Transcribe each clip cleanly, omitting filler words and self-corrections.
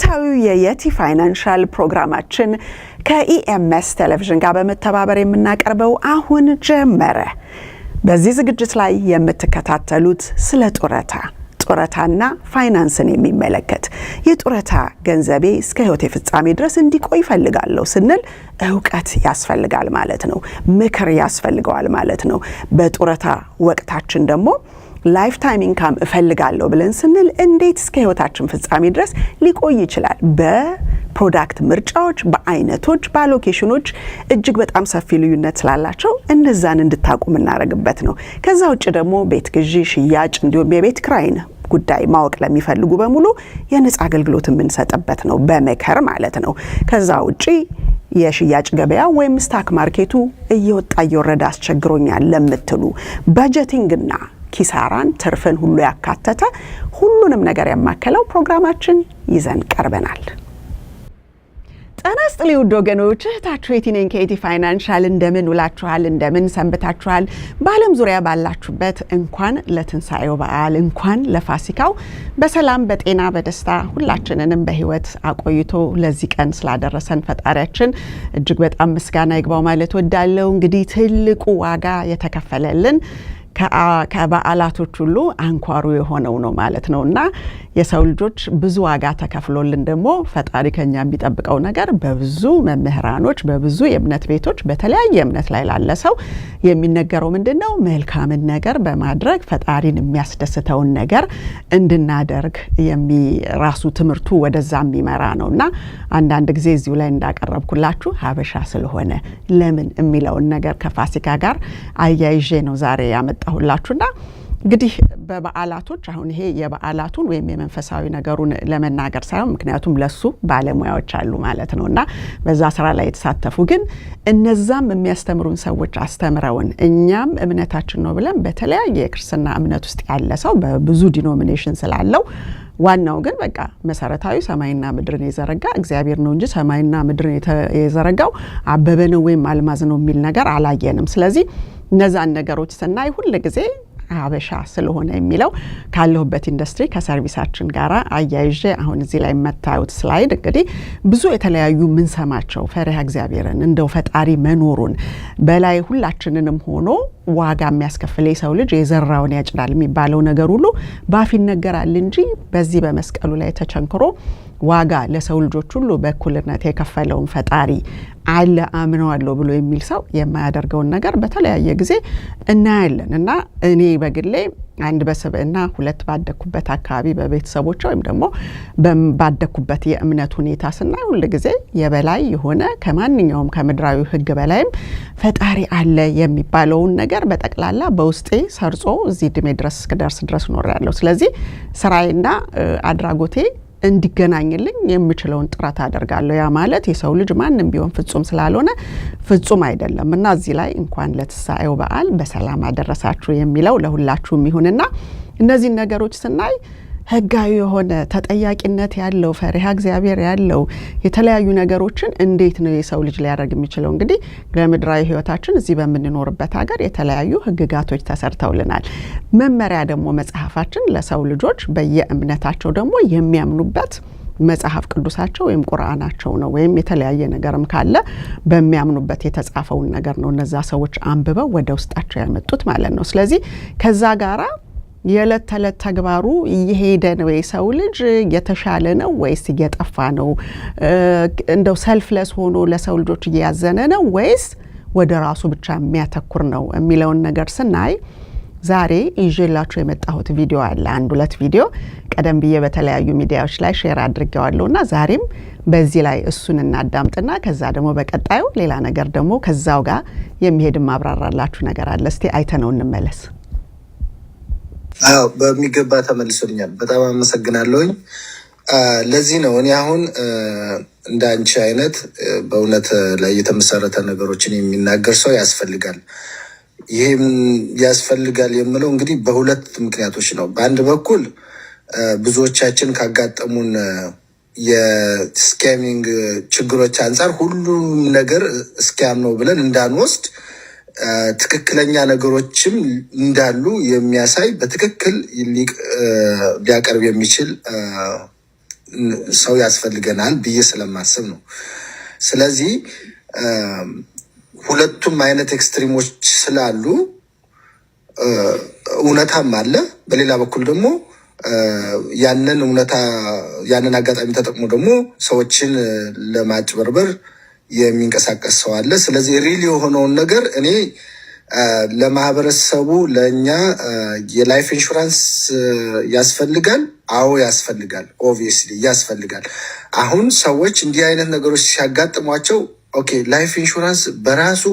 ዕለታዊ የየቲ ፋይናንሻል ፕሮግራማችን ከኢኤምኤስ ቴሌቪዥን ጋር በመተባበር የምናቀርበው አሁን ጀመረ። በዚህ ዝግጅት ላይ የምትከታተሉት ስለ ጡረታና ፋይናንስን የሚመለከት የጡረታ ገንዘቤ እስከ ህይወቴ ፍጻሜ ድረስ እንዲቆይ ይፈልጋለሁ ስንል ዕውቀት ያስፈልጋል ማለት ነው። ምክር ያስፈልገዋል ማለት ነው። በጡረታ ወቅታችን ደግሞ ላይፍ ታይም ኢንካም እፈልጋለሁ ብለን ስንል እንዴት እስከ ህይወታችን ፍጻሜ ድረስ ሊቆይ ይችላል? በፕሮዳክት ምርጫዎች፣ በአይነቶች፣ በሎኬሽኖች እጅግ በጣም ሰፊ ልዩነት ስላላቸው እነዛን እንድታቁ እናረግበት ነው። ከዛ ውጭ ደግሞ ቤት ግዢ፣ ሽያጭ እንዲሁም የቤት ክራይን ጉዳይ ማወቅ ለሚፈልጉ በሙሉ የነጻ አገልግሎት የምንሰጥበት ነው፣ በመከር ማለት ነው። ከዛ ውጪ የሽያጭ ገበያ ወይም ስታክ ማርኬቱ እየወጣ እየወረደ አስቸግሮኛል ለምትሉ በጀቲንግና ኪሳራን ትርፍን ሁሉ ያካተተ ሁሉንም ነገር ያማከለው ፕሮግራማችን ይዘን ቀርበናል። ጤና ይስጥልኝ ውድ ወገኖች፣ እህታችሁ የቲ ነኝ ከየቲ ፋይናንሻል። እንደምን ውላችኋል? እንደምን ሰንብታችኋል? በዓለም ዙሪያ ባላችሁበት እንኳን ለትንሳኤው በዓል እንኳን ለፋሲካው በሰላም በጤና በደስታ ሁላችንንም በህይወት አቆይቶ ለዚህ ቀን ስላደረሰን ፈጣሪያችን እጅግ በጣም ምስጋና ይግባው ማለት ወዳለው። እንግዲህ ትልቁ ዋጋ የተከፈለልን ከበዓላቶች ሁሉ አንኳሩ የሆነው ነው ማለት ነውና የሰው ልጆች ብዙ ዋጋ ተከፍሎልን ደግሞ ፈጣሪ ከኛ የሚጠብቀው ነገር በብዙ መምህራኖች በብዙ የእምነት ቤቶች በተለያየ እምነት ላይ ላለ ሰው የሚነገረው ምንድነው? መልካምን ነገር በማድረግ ፈጣሪን የሚያስደስተውን ነገር እንድናደርግ ራሱ ትምህርቱ ወደዛ የሚመራ ነውና አንዳንድ ጊዜ እዚሁ ላይ እንዳቀረብኩላችሁ ሀበሻ ስለሆነ ለምን የሚለውን ነገር ከፋሲካ ጋር አያይዤ ነው ዛሬ ያመጣሁላችሁና እንግዲህ በበዓላቶች አሁን ይሄ የበዓላቱን ወይም የመንፈሳዊ ነገሩን ለመናገር ሳይሆን ምክንያቱም ለሱ ባለሙያዎች አሉ ማለት ነውና በዛ ስራ ላይ የተሳተፉ ግን እነዛም የሚያስተምሩን ሰዎች አስተምረውን እኛም እምነታችን ነው ብለን በተለያየ የክርስትና እምነት ውስጥ ያለ ሰው በብዙ ዲኖሚኔሽን ስላለው ዋናው ግን በቃ መሰረታዊ ሰማይና ምድርን የዘረጋ እግዚአብሔር ነው እንጂ ሰማይና ምድርን የዘረጋው አበበ ነው ወይም አልማዝ ነው የሚል ነገር አላየንም። ስለዚህ እነዛን ነገሮች ስናይ ሁሉ ጊዜ ሀበሻ ስለሆነ የሚለው ካለሁበት ኢንዱስትሪ ከሰርቪሳችን ጋር አያይዤ አሁን እዚህ ላይ መታዩት ስላይድ እንግዲህ ብዙ የተለያዩ ምን ሰማቸው ፈሪሃ እግዚአብሔርን እንደው ፈጣሪ መኖሩን በላይ ሁላችንንም ሆኖ ዋጋ የሚያስከፍል የሰው ልጅ የዘራውን ያጭዳል የሚባለው ነገር ሁሉ ባፍ ይነገራል እንጂ በዚህ በመስቀሉ ላይ ተቸንክሮ ዋጋ ለሰው ልጆች ሁሉ በእኩልነት የከፈለውን ፈጣሪ አለ አምነዋለሁ ብሎ የሚል ሰው የማያደርገውን ነገር በተለያየ ጊዜ እናያለን እና እኔ በግሌ አንድ በሰበና ሁለት ባደኩበት አካባቢ በቤተሰቦች ወይም ደግሞ ባደኩበት የእምነት ሁኔታ ስናይ ሁሉ ጊዜ የበላይ የሆነ ከማንኛውም ከምድራዊ ህግ በላይም ፈጣሪ አለ የሚባለውን ነገር በጠቅላላ በውስጤ ሰርጾ እዚህ ድሜ ድረስ እስከደርስ ድረስ ኖርያለሁ። ስለዚህ ስራዬና አድራጎቴ እንዲገናኝልኝ የምችለውን ጥረት አደርጋለሁ። ያ ማለት የሰው ልጅ ማንንም ቢሆን ፍጹም ስላልሆነ ፍጹም አይደለም እና እዚህ ላይ እንኳን ለትንሳኤው በዓል በሰላም አደረሳችሁ የሚለው ለሁላችሁም ይሁንና እነዚህ ነገሮች ስናይ ህጋዊ የሆነ ተጠያቂነት ያለው ፈሪሃ እግዚአብሔር ያለው የተለያዩ ነገሮችን እንዴት ነው የሰው ልጅ ሊያደርግ የሚችለው? እንግዲህ ለምድራዊ ህይወታችን እዚህ በምንኖርበት ሀገር የተለያዩ ህግጋቶች ተሰርተውልናል። መመሪያ ደግሞ መጽሐፋችን ለሰው ልጆች በየእምነታቸው ደግሞ የሚያምኑበት መጽሐፍ ቅዱሳቸው ወይም ቁርአናቸው ነው ወይም የተለያየ ነገርም ካለ በሚያምኑበት የተጻፈውን ነገር ነው እነዛ ሰዎች አንብበው ወደ ውስጣቸው ያመጡት ማለት ነው። ስለዚህ ከዛ ጋራ የዕለት ተዕለት ተግባሩ እየሄደ ነው የሰው ልጅ የተሻለ ነው ወይስ እየጠፋ ነው? እንደው ሰልፍለስ ሆኖ ለሰው ልጆች እያዘነ ነው ወይስ ወደ ራሱ ብቻ የሚያተኩር ነው የሚለውን ነገር ስናይ ዛሬ ይዤላችሁ የመጣሁት ቪዲዮ አለ። አንድ ሁለት ቪዲዮ ቀደም ብዬ በተለያዩ ሚዲያዎች ላይ ሼር አድርጌዋለሁና ዛሬም በዚህ ላይ እሱን እናዳምጥና ከዛ ደግሞ በቀጣዩ ሌላ ነገር ደግሞ ከዛው ጋር የሚሄድ ማብራራላችሁ ነገር አለ። እስቲ አይተነው እንመለስ። በሚገባ ተመልሶልኛል። በጣም አመሰግናለሁኝ። ለዚህ ነው እኔ አሁን እንዳንቺ አይነት በእውነት ላይ የተመሰረተ ነገሮችን የሚናገር ሰው ያስፈልጋል። ይሄም ያስፈልጋል የምለው እንግዲህ በሁለት ምክንያቶች ነው። በአንድ በኩል ብዙዎቻችን ካጋጠሙን የስካሚንግ ችግሮች አንፃር ሁሉም ነገር ስካም ነው ብለን እንዳንወስድ ትክክለኛ ነገሮችም እንዳሉ የሚያሳይ በትክክል ሊያቀርብ የሚችል ሰው ያስፈልገናል ብዬ ስለማስብ ነው። ስለዚህ ሁለቱም አይነት ኤክስትሪሞች ስላሉ እውነታም አለ። በሌላ በኩል ደግሞ ያንን አጋጣሚ ተጠቅሞ ደግሞ ሰዎችን ለማጭበርበር የሚንቀሳቀስ ሰው አለ። ስለዚህ ሪል የሆነውን ነገር እኔ ለማህበረሰቡ ለእኛ የላይፍ ኢንሹራንስ ያስፈልጋል። አዎ ያስፈልጋል። ኦብቪየስሊ ያስፈልጋል። አሁን ሰዎች እንዲህ አይነት ነገሮች ሲያጋጥሟቸው ኦኬ ላይፍ ኢንሹራንስ በራሱ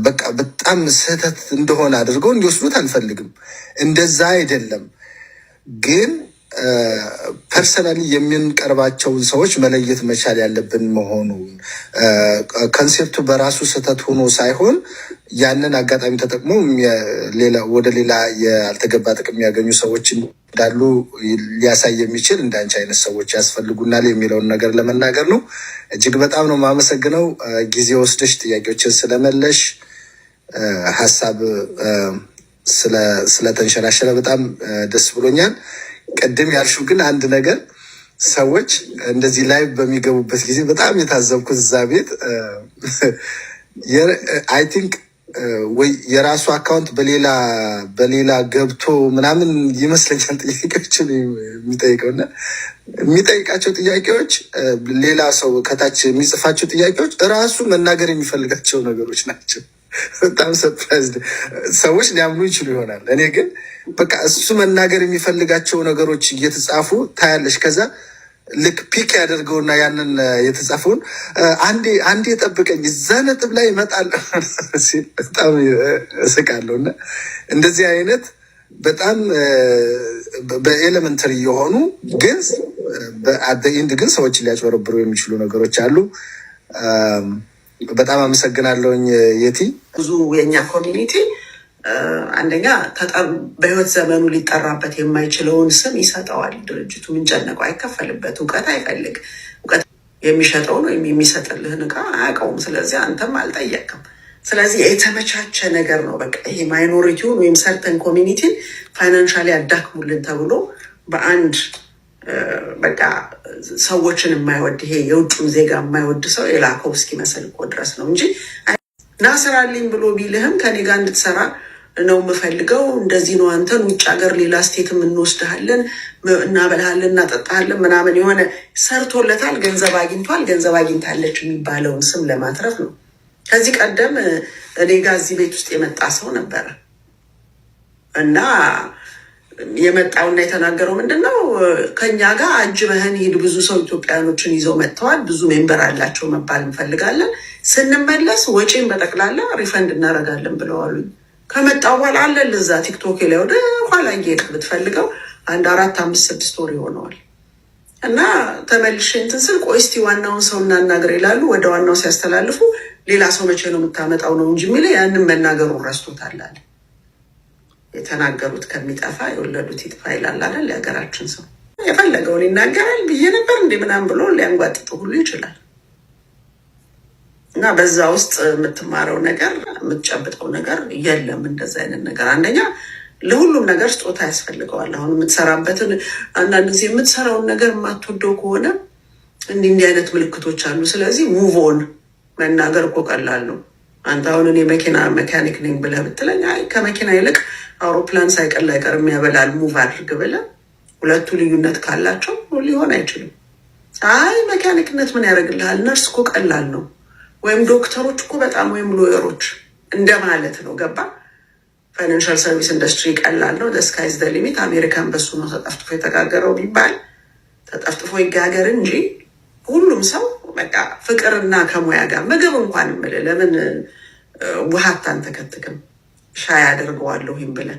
በቃ በጣም ስህተት እንደሆነ አድርገው እንዲወስዱት አልፈልግም። እንደዛ አይደለም። ግን ፐርሰናሊ የምንቀርባቸውን ሰዎች መለየት መቻል ያለብን መሆኑን ኮንሴፕቱ በራሱ ስህተት ሆኖ ሳይሆን ያንን አጋጣሚ ተጠቅሞ ወደ ሌላ ያልተገባ ጥቅም የሚያገኙ ሰዎች እንዳሉ ሊያሳይ የሚችል እንዳንቺ አይነት ሰዎች ያስፈልጉናል የሚለውን ነገር ለመናገር ነው። እጅግ በጣም ነው የማመሰግነው ጊዜ ወስደሽ ጥያቄዎችን ስለመለሽ ሀሳብ ስለተንሸራሸረ በጣም ደስ ብሎኛል። ቅድም ያልሽው ግን አንድ ነገር ሰዎች እንደዚህ ላይ በሚገቡበት ጊዜ በጣም የታዘብኩት እዛ ቤት አይ ቲንክ ወይ የራሱ አካውንት በሌላ ገብቶ ምናምን ይመስለኛል ጥያቄዎችን የሚጠይቀው እና የሚጠይቃቸው ጥያቄዎች ሌላ ሰው ከታች የሚጽፋቸው ጥያቄዎች እራሱ መናገር የሚፈልጋቸው ነገሮች ናቸው። በጣም ሰርፕራይዝ ሰዎች ሊያምኑ ይችሉ ይሆናል። እኔ ግን በቃ እሱ መናገር የሚፈልጋቸው ነገሮች እየተጻፉ ታያለሽ። ከዛ ልክ ፒክ ያደርገውና ያንን የተጻፈውን አንዴ ጠብቀኝ እዛ ነጥብ ላይ ይመጣል ሲል በጣም እስቃለሁ። እና እንደዚህ አይነት በጣም በኤሌመንተሪ የሆኑ ግን በአደይንድ ግን ሰዎችን ሊያጭበረብሩ የሚችሉ ነገሮች አሉ። በጣም አመሰግናለሁኝ የቲ። ብዙ የኛ ኮሚኒቲ አንደኛ በህይወት ዘመኑ ሊጠራበት የማይችለውን ስም ይሰጠዋል። ድርጅቱ ምንጨነቀው አይከፈልበት፣ እውቀት አይፈልግ። እውቀት የሚሸጠውን ወይም የሚሰጥልህን እቃ አያውቀውም። ስለዚህ አንተም አልጠየቅም። ስለዚህ የተመቻቸ ነገር ነው። በቃ ይሄ ማይኖሪቲውን ወይም ሰርተን ኮሚኒቲን ፋይናንሻሊ ያዳክሙልን ተብሎ በአንድ በቃ ሰዎችን የማይወድ ይሄ የውጭን ዜጋ የማይወድ ሰው የላከው እስኪመስል እኮ ድረስ ነው እንጂ ናስራልኝ ብሎ ቢልህም ከኔ ጋር እንድትሰራ ነው የምፈልገው፣ እንደዚህ ነው፣ አንተን ውጭ ሀገር ሌላ ስቴትም እንወስድሃለን፣ እናበልሃለን፣ እናጠጣሃለን ምናምን የሆነ ሰርቶለታል፣ ገንዘብ አግኝቷል፣ ገንዘብ አግኝታለች የሚባለውን ስም ለማትረፍ ነው። ከዚህ ቀደም እኔ ጋር እዚህ ቤት ውስጥ የመጣ ሰው ነበረ እና የመጣውና የተናገረው ምንድን ነው፣ ከኛ ጋር አጅበህን ሂድ፣ ብዙ ሰው ኢትዮጵያኖችን ይዘው መጥተዋል፣ ብዙ ሜምበር አላቸው መባል እንፈልጋለን፣ ስንመለስ ወጪን በጠቅላላ ሪፈንድ እናደርጋለን ብለዋሉኝ። ከመጣው በኋላ አለን እዛ ቲክቶክ ላይ ወደ ኋላ እየሄድክ ብትፈልገው 1 4 5 6 ወር ይሆነዋል። እና ተመልሼ እንትን ስል ቆይ እስቲ ዋናውን ሰው እናናገር ይላሉ። ወደ ዋናው ሲያስተላልፉ ሌላ ሰው መቼ ነው የምታመጣው ነው እንጂ የሚለው ያንን መናገሩን ረስቶታል አለ። የተናገሩት ከሚጠፋ የወለዱት ይጥፋ ይላል አይደል? የሀገራችን ሰው የፈለገውን ይናገራል ብዬ ነበር እንዴ ምናምን ብሎ ሊያንጓጥጡ ሁሉ ይችላል። እና በዛ ውስጥ የምትማረው ነገር የምትጨብጠው ነገር የለም። እንደዛ አይነት ነገር አንደኛ ለሁሉም ነገር ስጦታ ያስፈልገዋል። አሁን የምትሰራበትን አንዳንድ ጊዜ የምትሰራውን ነገር የማትወደው ከሆነ እንዲህ አይነት ምልክቶች አሉ። ስለዚህ ሙቭ ኦን መናገር እኮ ቀላል ነው። አንተ አሁን እኔ መኪና መካኒክ ነኝ ብለህ ብትለኝ አይ ከመኪና ይልቅ አውሮፕላን ሳይቀል አይቀርም ያበላል ሙቭ አድርግ ብለህ፣ ሁለቱ ልዩነት ካላቸው ሊሆን አይችልም። አይ መካኒክነት ምን ያደርግልሃል? ነርስ እኮ ቀላል ነው፣ ወይም ዶክተሮች እኮ በጣም ወይም ሎየሮች እንደማለት ነው። ገባ? ፋይናንሻል ሰርቪስ ኢንዱስትሪ ቀላል ነው። ስካይዝ ዘ ሊሚት። አሜሪካን በሱ ነው ተጠፍጥፎ የተጋገረው ቢባል ተጠፍጥፎ ይጋገር እንጂ ሁሉም ሰው በቃ ፍቅርና ከሙያ ጋር ምግብ እንኳን የምልህ ለምን ውሃ አታንተከትክም? ሻይ አደርገዋለሁ ይህም ብለህ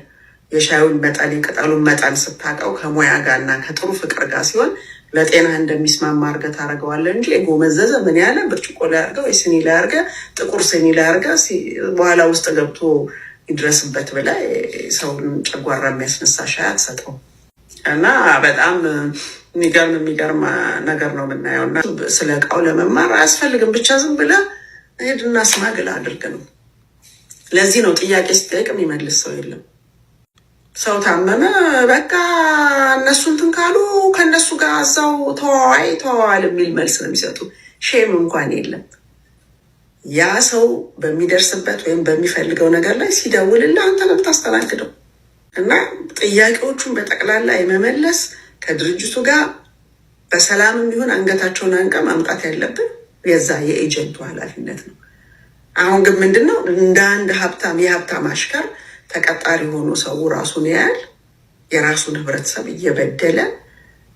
የሻዩን መጠን የቅጠሉን መጠን ስታውቀው ከሙያ ጋር እና ከጥሩ ፍቅር ጋር ሲሆን ለጤና እንደሚስማማ አድርገህ ታደርገዋለህ እንጂ የጎመዘዘ ምን ያለ ብርጭቆ ላይ አድርገህ ወይ ስኒ ላይ አድርገህ ጥቁር ስኒ ላይ አድርገህ በኋላ ውስጥ ገብቶ ይድረስበት ብለህ ሰውን ጨጓራ የሚያስነሳ ሻይ አትሰጠው። እና በጣም የሚገርም ነገር ነው የምናየው። እና ስለ እቃው ለመማር አያስፈልግም። ብቻ ዝም ብለህ ሄድና ስማግል አድርግ ነው። ለዚህ ነው ጥያቄ ሲጠይቅ የሚመልስ ሰው የለም። ሰው ታመመ በቃ እነሱ እንትን ካሉ ከነሱ ጋር እዛው ተዋዋል የሚል መልስ ነው የሚሰጡ። ሼም እንኳን የለም። ያ ሰው በሚደርስበት ወይም በሚፈልገው ነገር ላይ ሲደውልልህ አንተ ነው የምታስተናግደው እና ጥያቄዎቹን በጠቅላላ የመመለስ ከድርጅቱ ጋር በሰላምም ቢሆን አንገታቸውን አንቀ ማምጣት ያለብን የዛ የኤጀንቱ ኃላፊነት ነው። አሁን ግን ምንድነው እንደ አንድ የሀብታም አሽከር ተቀጣሪ ሆኖ ሰው ራሱን ያያል። የራሱን ህብረተሰብ እየበደለ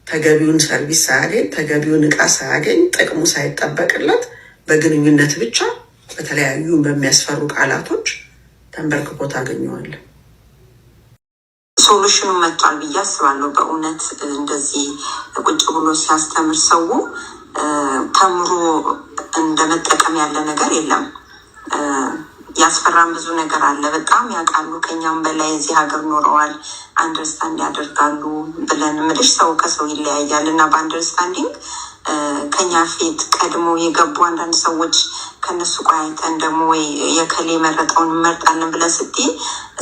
ተገቢውን ሰርቪስ ሳያገኝ ተገቢውን እቃ ሳያገኝ ጥቅሙ ሳይጠበቅለት በግንኙነት ብቻ በተለያዩ በሚያስፈሩ ቃላቶች ተንበርክኮ ታገኘዋለህ። ሶሉሽኑ መጥቷል ብዬ አስባለሁ። በእውነት እንደዚህ ቁጭ ብሎ ሲያስተምር ሰው ተምሮ እንደመጠቀም ያለ ነገር የለም። ያስፈራን ብዙ ነገር አለ። በጣም ያውቃሉ፣ ከኛም በላይ እዚህ ሀገር ኖረዋል፣ አንደርስታንድ ያደርጋሉ ብለን ምልሽ ሰው ከሰው ይለያያል እና በአንደርስታንዲንግ ከኛ ፊት ቀድሞ የገቡ አንዳንድ ሰዎች ከነሱ ቆይተን ደግሞ ወይ የከሌ መረጠውን እንመርጣለን ብለን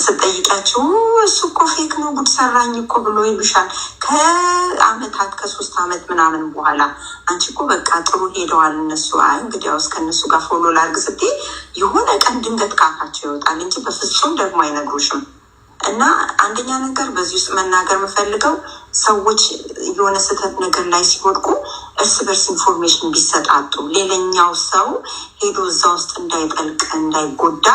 ስጠይቃቸው እሱ እኮ ፌክ ነው ጉድ ሰራኝ እኮ ብሎ ይሉሻል። ከአመታት ከ3 አመት ምናምን በኋላ አንቺ እኮ በቃ ጥሩ ሄደዋል እነሱ እንግዲያውስ ከነሱ ጋር ፎሎ ላርግ ስትይ የሆነ ቀን ድንገት ካፋቸው ይወጣል እንጂ በፍጹም ደግሞ አይነግሩሽም። እና አንደኛ ነገር በዚህ ውስጥ መናገር የምፈልገው ሰዎች የሆነ ስህተት ነገር ላይ ሲወድቁ እርስ በርስ ኢንፎርሜሽን ቢሰጣጡ፣ ሌላኛው ሰው ሄዶ እዛ ውስጥ እንዳይጠልቅ እንዳይጎዳ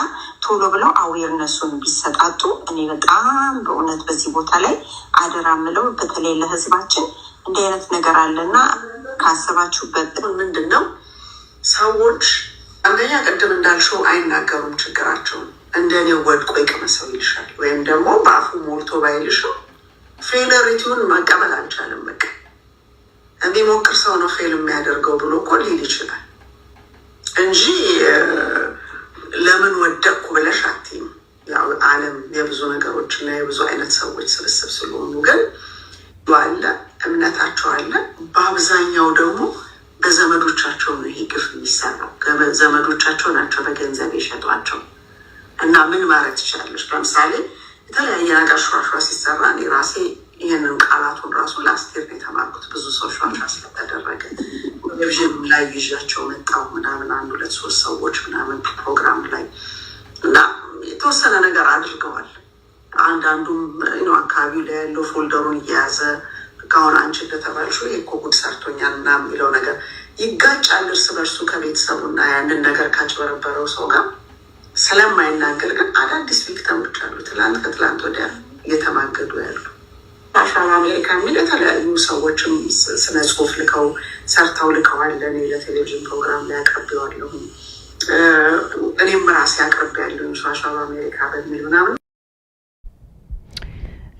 ቶሎ ብለው አዌርነሱን ቢሰጣጡ እኔ በጣም በእውነት በዚህ ቦታ ላይ አደራ ምለው በተለይ ለህዝባችን እንዲህ አይነት ነገር አለና ካሰባችሁበት ምንድን ነው ሰዎች አንደኛ ቅድም እንዳልሽው አይናገሩም ችግራቸውን። እንደኔ ወድቆ ይቅመሰው ይልሻል ወይም ደግሞ በአፉ ሞልቶ ባይልሽው ፌለሪቲውን መቀበል አልቻለም። በቃ የሚሞክር ሰው ነው ፌል የሚያደርገው ብሎ እኮ ሊል ይችላል እንጂ ለምን ወደቅኩ ብለሽ አትይም። ያው ዓለም የብዙ ነገሮች እና የብዙ አይነት ሰዎች ስብስብ ስለሆኑ ግን ባለ እምነታቸው አለ። በአብዛኛው ደግሞ በዘመዶቻቸው ነው ይሄ ግፍ የሚሰራው። ዘመዶቻቸው ናቸው በገንዘብ የሸጧቸው። እና ምን ማለት ትችላለች? ለምሳሌ የተለያየ ነገር ሸዋሸዋ ሲሰራ እኔ ራሴ ይህንን ቃላቱን ራሱ ላስቴር ነው የተማርኩት። ብዙ ሰው ሸዋሸዋ ስለተደረገ ቴሌቪዥን ላይ ይዣቸው መጣሁ ምናምን 1 2 3 ሰዎች ምናምን ፕሮግራም ላይ እና የተወሰነ ነገር አድርገዋል። አንዳንዱም አካባቢው ላይ ያለው ፎልደሩን እየያዘ ከአሁን አንቺ እንደተባልሽው ይሄ እኮ ጉድ ሰርቶኛል ምናምን የሚለው ነገር ይጋጫል እርስ በርሱ ከቤተሰቡና ያንን ነገር ካጭበረበረው ሰው ጋር ስለማይናገር ግን አዳዲስ ቪክተሞች አሉ። ከትላንት ወዲያ እየተማገዱ ያሉ አሻራ አሜሪካ የሚል የተለያዩ ሰዎችም ስነ ጽሁፍ ልከው ሰርተው ልከዋል። እኔ ለቴሌቪዥን ፕሮግራም ላይ አቅርቤዋለሁ። እኔም ራሴ አቅርቤያለሁ አሻራ አሜሪካ በሚል ምናምን።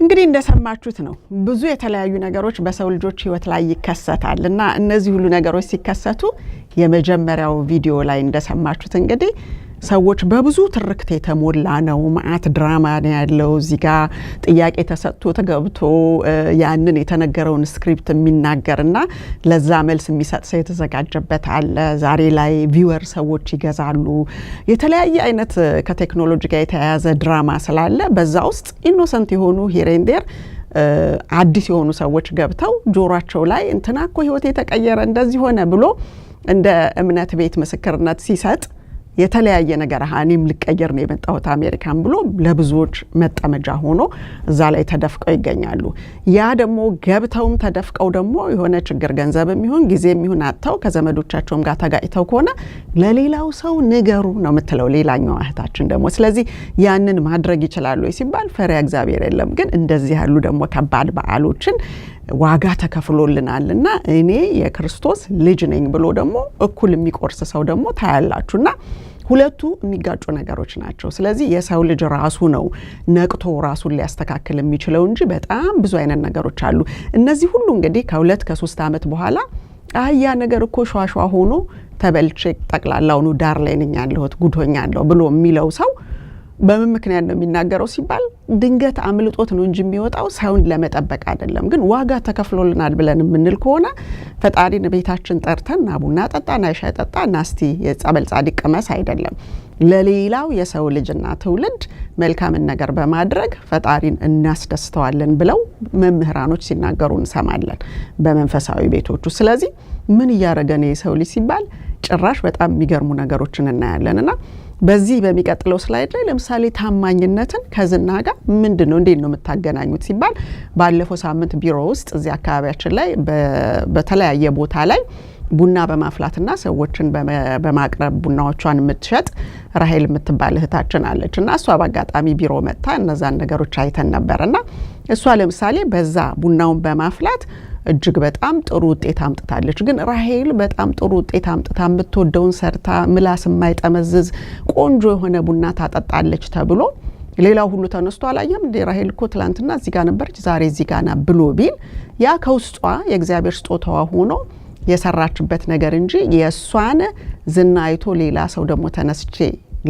እንግዲህ እንደሰማችሁት ነው ብዙ የተለያዩ ነገሮች በሰው ልጆች ህይወት ላይ ይከሰታል እና እነዚህ ሁሉ ነገሮች ሲከሰቱ የመጀመሪያው ቪዲዮ ላይ እንደሰማችሁት እንግዲህ ሰዎች በብዙ ትርክት የተሞላ ነው። ማአት ድራማ ነው ያለው። እዚህ ጋር ጥያቄ ተሰጥቶ ተገብቶ ያንን የተነገረውን ስክሪፕት የሚናገርና ለዛ መልስ የሚሰጥ ሰው የተዘጋጀበት አለ። ዛሬ ላይ ቪወር ሰዎች ይገዛሉ። የተለያየ አይነት ከቴክኖሎጂ ጋር የተያያዘ ድራማ ስላለ በዛ ውስጥ ኢኖሰንት የሆኑ ሂሬንዴር አዲስ የሆኑ ሰዎች ገብተው ጆሯቸው ላይ እንትና እኮ ህይወት የተቀየረ እንደዚህ ሆነ ብሎ እንደ እምነት ቤት ምስክርነት ሲሰጥ የተለያየ ነገር እኔም ልቀየር ነው የመጣሁት አሜሪካን ብሎ ለብዙዎች መጠመጃ ሆኖ እዛ ላይ ተደፍቀው ይገኛሉ። ያ ደግሞ ገብተውም ተደፍቀው ደግሞ የሆነ ችግር ገንዘብም ይሁን ጊዜም ይሁን አጥተው ከዘመዶቻቸውም ጋር ተጋጭተው ከሆነ ለሌላው ሰው ንገሩ ነው የምትለው ሌላኛው እህታችን ደግሞ። ስለዚህ ያንን ማድረግ ይችላሉ ሲባል ፈሪሃ እግዚአብሔር የለም። ግን እንደዚህ ያሉ ደግሞ ከባድ በዓሎችን ዋጋ ተከፍሎልናልና እኔ የክርስቶስ ልጅ ነኝ ብሎ ደግሞ እኩል የሚቆርስ ሰው ደግሞ ታያላችሁና ሁለቱ የሚጋጩ ነገሮች ናቸው። ስለዚህ የሰው ልጅ ራሱ ነው ነቅቶ ራሱን ሊያስተካክል የሚችለው እንጂ በጣም ብዙ አይነት ነገሮች አሉ። እነዚህ ሁሉ እንግዲህ ከ2 ከ3 አመት በኋላ ያ ነገር እኮ ሸዋሸዋ ሆኖ ተበልቼ ጠቅላላውኑ ዳር ላይ ነኝ ያለሁት ጉዶኛለሁ ብሎ የሚለው ሰው በምን ምክንያት ነው የሚናገረው ሲባል ድንገት አምልጦት ነው እንጂ የሚወጣው ሰውን ለመጠበቅ አይደለም። ግን ዋጋ ተከፍሎልናል ብለን የምንል ከሆነ ፈጣሪን ቤታችን ጠርተን ቡና ጠጣ ና ሻይ ጠጣ ናስቲ የጸበል ጻድቅ ቀመስ አይደለም። ለሌላው የሰው ልጅና ትውልድ መልካም ነገር በማድረግ ፈጣሪን እናስደስተዋለን ብለው መምህራኖች ሲናገሩ እንሰማለን በመንፈሳዊ ቤቶቹ። ስለዚህ ምን እያደረገ ነው የሰው ልጅ ሲባል ጭራሽ በጣም የሚገርሙ ነገሮችን እናያለንና በዚህ በሚቀጥለው ስላይድ ላይ ለምሳሌ ታማኝነትን ከዝና ጋር ምንድነው እንዴት ነው የምታገናኙት ሲባል ባለፈው ሳምንት ቢሮ ውስጥ እዚህ አካባቢያችን ላይ በተለያየ ቦታ ላይ ቡና በማፍላትና ሰዎችን በማቅረብ ቡናዎቿን የምትሸጥ ራሄል የምትባል እህታችን አለችና እሷ በአጋጣሚ ቢሮ መጣ እነዛን ነገሮች አይተን ነበርና እሷ ለምሳሌ በዛ ቡናውን በማፍላት እጅግ በጣም ጥሩ ውጤት አምጥታለች። ግን ራሄል በጣም ጥሩ ውጤት አምጥታ የምትወደውን ሰርታ ምላስ የማይጠመዝዝ ቆንጆ የሆነ ቡና ታጠጣለች ተብሎ ሌላው ሁሉ ተነስቶ አላየም እንደ ራሄል እኮ ትላንትና እዚህ ጋር ነበረች ዛሬ እዚህ ጋር ና ብሎ ቢል ያ ከውስጧ የእግዚአብሔር ስጦታዋ ሆኖ የሰራችበት ነገር እንጂ የሷን ዝና አይቶ ሌላ ሰው ደግሞ ተነስቼ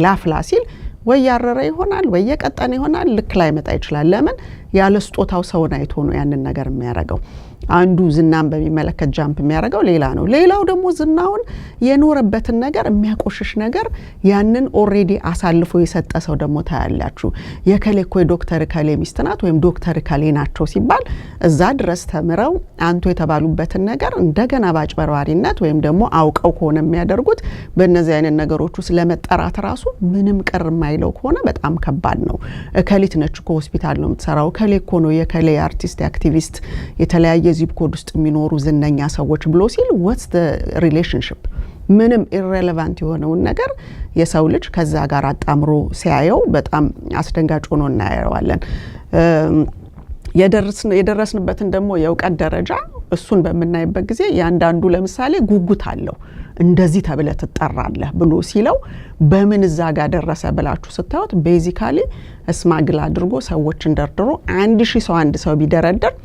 ላፍላ ሲል ወይ ያረረ ይሆናል ወይ የቀጠነ ይሆናል ልክ ላይ መጣ ይችላል። ለምን ያለ ስጦታው ሰውን አይቶ ነው ያንን ነገር የሚያረጋው። አንዱ ዝናን በሚመለከት ጃምፕ የሚያረጋው ሌላ ነው። ሌላው ደግሞ ዝናውን የኖረበትን ነገር የሚያቆሽሽ ነገር ያንን ኦሬዲ አሳልፎ የሰጠ ሰው ደግሞ ታያላችሁ። የከሌ እኮ ዶክተር ከሌ ሚስት ናት ወይም ዶክተር ከሌ ናቸው ሲባል እዛ ድረስ ተምረው አንቱ የተባሉበትን ነገር እንደገና ባጭበርባሪነት ወይም ደግሞ አውቀው ከሆነ የሚያደርጉት በእነዚህ አይነት ነገሮች ውስጥ ለመጠራት ራሱ ምንም ቅር የማይለው ከሆነ በጣም ከባድ ነው። ከሊት ነች እኮ ሆስፒታል ነው የምትሰራው ከሌ እኮ ነው የከሌ አርቲስት አክቲቪስት የተለያየ ዚፕ ኮድ ውስጥ የሚኖሩ ዝነኛ ሰዎች ብሎ ሲል what's the relationship ምንም irrelevant የሆነውን ነገር የሰው ልጅ ከዛ ጋር አጣምሮ ሲያየው በጣም አስደንጋጭ ሆኖ እናየዋለን። የደረስንበትን ደግሞ የእውቀት ደረጃ እሱን በመናይበት ጊዜ ያንዳንዱ ለምሳሌ ጉጉት አለው እንደዚህ ተብለ ተጠራለህ ብሎ ሲለው በምን እዛ ጋር ደረሰ ብላችሁ ስታዩት ቤዚካሊ እስማግል አድርጎ ሰዎችን ደርድሮ 1000 ሰው አንድ ሰው ቢደረደር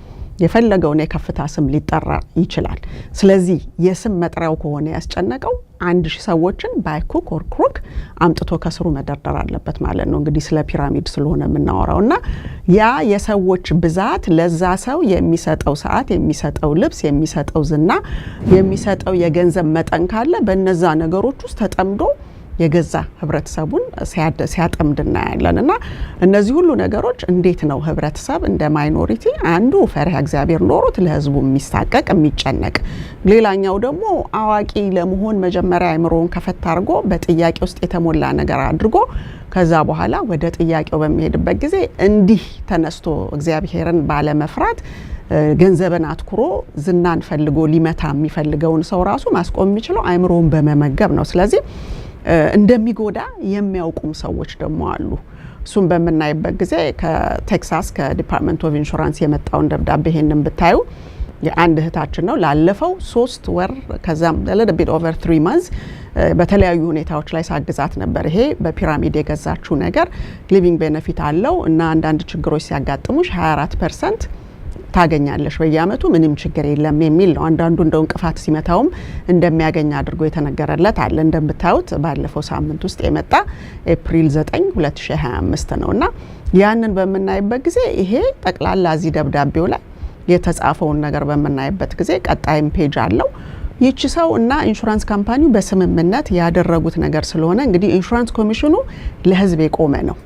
የፈለገውን የከፍታ ስም ሊጠራ ይችላል። ስለዚህ የስም መጥራው ከሆነ ያስጨነቀው 1000 ሰዎችን ባይኩክ ኦር ክሩክ አምጥቶ ከስሩ መደርደር አለበት ማለት ነው። እንግዲህ ስለ ፒራሚድ ስለሆነ የምናወራውና ያ የሰዎች ብዛት ለዛ ሰው የሚሰጠው ሰዓት የሚሰጠው ልብስ የሚሰጠው ዝና የሚሰጠው የገንዘብ መጠን ካለ በእነዛ ነገሮች ውስጥ ተጠምዶ የገዛ ህብረተሰቡን ሲያጠምድ እናያለንና እነዚህ ሁሉ ነገሮች እንዴት ነው ህብረተሰብ እንደ ማይኖሪቲ አንዱ ፈሪሃ እግዚአብሔር ኖሮት ለህዝቡ የሚሳቀቅ የሚጨነቅ ሌላኛው ደግሞ አዋቂ ለመሆን መጀመሪያ አይምሮን ከፈት አድርጎ በጥያቄ ውስጥ የተሞላ ነገር አድርጎ ከዛ በኋላ ወደ ጥያቄው በሚሄድበት ጊዜ እንዲህ ተነስቶ እግዚአብሔርን ባለመፍራት ገንዘብን አትኩሮ ዝናን ፈልጎ ሊመታ የሚፈልገውን ሰው ራሱ ማስቆም የሚችለው አይምሮን በመመገብ ነው። ስለዚህ እንደሚጎዳ የሚያውቁም ሰዎች ደግሞ አሉ። እሱም በመናይበት ጊዜ ከቴክሳስ ከዲፓርትመንት ኦፍ ኢንሹራንስ የመጣውን ደብዳቤ ይሄንን ብታዩ የአንድ እህታችን ነው ላለፈው 3 ወር ከዛም a bit over 3 months በተለያዩ ሁኔታዎች ላይ ሳግዛት ነበር። ይሄ በፒራሚድ የገዛችው ነገር ሊቪንግ ቤኔፊት አለው እና አንዳንድ ችግሮች ሲያጋጥሙሽ 24% ታገኛለሽ በየአመቱ ምንም ችግር የለም የሚል ነው። አንዳንዱ እንደው እንቅፋት ሲመታውም እንደሚያገኝ አድርጎ የተነገረለት አለ። እንደምታዩት ባለፈው ሳምንት ውስጥ የመጣ ኤፕሪል 9 2025 ነውና ያንን በመናይበት ጊዜ ይሄ ጠቅላላ እዚህ ደብዳቤው ላይ የተጻፈውን ነገር በመናይበት ጊዜ ቀጣይም ፔጅ አለው። ይቺ ሰው እና ኢንሹራንስ ካምፓኒው በስምምነት ያደረጉት ነገር ስለሆነ እንግዲህ ኢንሹራንስ ኮሚሽኑ ለህዝብ የቆመ ነው።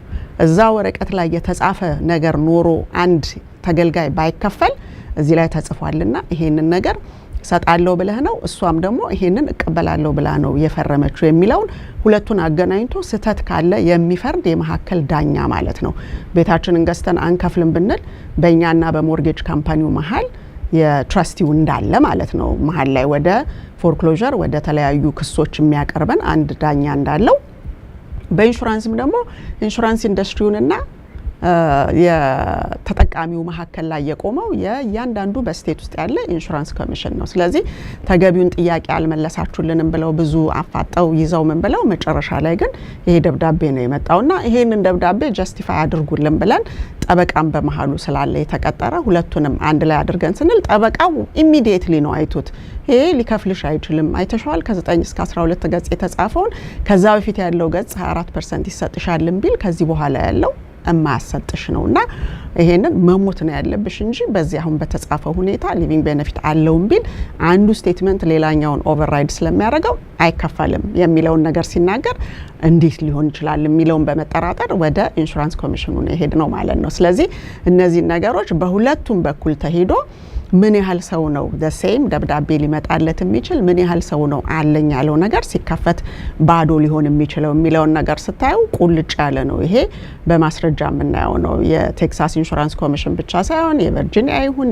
እዛ ወረቀት ላይ የተጻፈ ነገር ኖሮ አንድ ተገልጋይ ባይከፈል እዚህ ላይ ተጽፏልና ይሄንን ነገር ሰጣለው ብለህ ነው እሷም ደግሞ ይሄንን እቀበላለሁ ብላ ነው የፈረመችው የሚለውን ሁለቱን አገናኝቶ ስተት ካለ የሚፈርድ የመሐከል ዳኛ ማለት ነው። ቤታችንን ገዝተን አንከፍልም ብንል በእኛና በሞርጌጅ ካምፓኒው መሃል የትራስቲው እንዳለ ማለት ነው። መሃል ላይ ወደ ፎርክሎዠር ወደ ተለያዩ ክሶች የሚያቀርበን አንድ ዳኛ እንዳለው በኢንሹራንስም ደግሞ ኢንሹራንስ ኢንዱስትሪውንና የተጠቃሚው መሐከል ላይ የቆመው የእያንዳንዱ በስቴት ውስጥ ያለ ኢንሹራንስ ኮሚሽን ነው። ስለዚህ ተገቢውን ጥያቄ አልመለሳችሁልንም ብለው ብዙ አፋጠው ይዘው ምን ብለው መጨረሻ ላይ ግን ይሄ ደብዳቤ ነው የመጣውና ይሄንን ደብዳቤ ጀስቲፋይ አድርጉልን ብለን ጠበቃም በመሃሉ ስላለ የተቀጠረ ሁለቱንም አንድ ላይ አድርገን ስንል ጠበቃው ኢሚዲየትሊ ነው አይቱት ይሄ ሊከፍልሽ አይችልም አይተሻል ከ9 እስከ 12 ገጽ የተጻፈውን ከዛ በፊት ያለው ገጽ 24% ይሰጥሻልን ቢል ከዚህ በኋላ ያለው የማያሰጥሽ ነውና ይሄንን መሞት ነው ያለብሽ እንጂ በዚህ አሁን በተጻፈው ሁኔታ ሊቪንግ ቤኔፊት አለው ቢል አንዱ ስቴትመንት ሌላኛውን ኦቨርራይድ ስለሚያደርገው አይከፈልም የሚለውን ነገር ሲናገር እንዴት ሊሆን ይችላል የሚለውን በመጠራጠር ወደ ኢንሹራንስ ኮሚሽኑ ነው ሄድ ነው ማለት ነው። ስለዚህ እነዚህ ነገሮች በሁለቱም በኩል ተሄዶ ምን ያህል ሰው ነው ደሴም ደብዳቤ ሊመጣለት የሚችል ምን ያህል ሰው ነው አለኝ ያለው ነገር ሲከፈት ባዶ ሊሆን የሚችለው የሚለውን ነገር ስታዩ ቁልጭ ያለ ነው። ይሄ በማስረጃ የምናየው ነው። የቴክሳስ ኢንሹራንስ ኮሚሽን ብቻ ሳይሆን የቨርጂኒያ ይሁን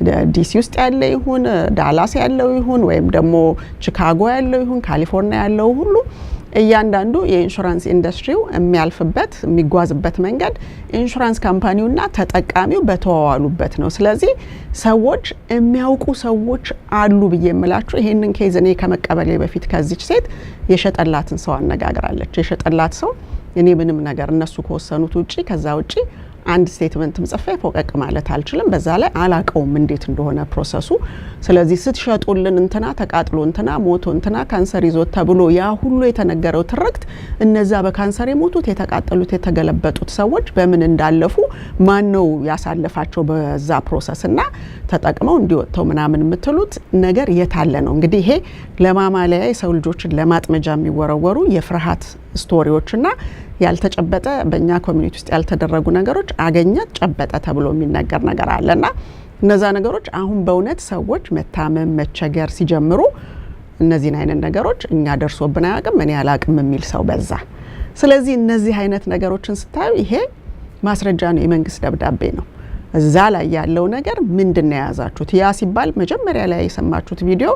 የዲሲ ውስጥ ያለ ይሁን ዳላስ ያለው ይሁን ወይም ደግሞ ቺካጎ ያለው ይሁን ካሊፎርኒያ ያለው ሁሉ እያንዳንዱ የኢንሹራንስ ኢንዱስትሪው የሚያልፍበት የሚጓዝበት መንገድ ኢንሹራንስ ካምፓኒውና ተጠቃሚው በተዋዋሉበት ነው። ስለዚህ ሰዎች የሚያውቁ ሰዎች አሉ ብዬ የምላችሁ ይሄንን ኬዝ እኔ ከመቀበሌ በፊት ከዚች ሴት የሸጠላትን ሰው አነጋግራለች። የሸጠላት ሰው እኔ ምንም ነገር እነሱ ከወሰኑት ውጪ ከዛ ውጪ አንድ ስቴትመንትም ጽፌ ፎቀቅ ማለት አልችልም። በዛ ላይ አላቀውም እንዴት እንደሆነ ፕሮሰሱ። ስለዚህ ስትሸጡልን እንትና ተቃጥሎ እንትና ሞቶ እንትና ካንሰር ይዞት ተብሎ ያ ሁሉ የተነገረው ትርክት እነዛ በካንሰር የሞቱት የተቃጠሉት የተገለበጡት ሰዎች በምን እንዳለፉ ማን ነው ያሳለፋቸው በዛ ፕሮሰስና ተጠቅመው እንዲወጣው ምናምን የምትሉት ነገር የታለ ነው። እንግዲህ ይሄ ለማማለያ የሰው ልጆችን ለማጥመጃ የሚወረወሩ የፍርሃት ስቶሪዎችና ያልተጨበጠ በእኛ ኮሚኒቲ ውስጥ ያልተደረጉ ነገሮች አገኘት ጨበጠ ተብሎ የሚነገር ነገር አለና እነዛ ነገሮች አሁን በእውነት ሰዎች መታመም መቸገር ሲጀምሩ እነዚህን አይነት ነገሮች እኛ ደርሶብን አያውቅም እኔ አላውቅም የሚል ሰው በዛ። ስለዚህ እነዚህ አይነት ነገሮችን ስታዩ ይሄ ማስረጃ ነው፣ የመንግስት ደብዳቤ ነው። እዛ ላይ ያለው ነገር ምንድነው የያዛችሁት? ያ ሲባል መጀመሪያ ላይ የሰማችሁት ቪዲዮ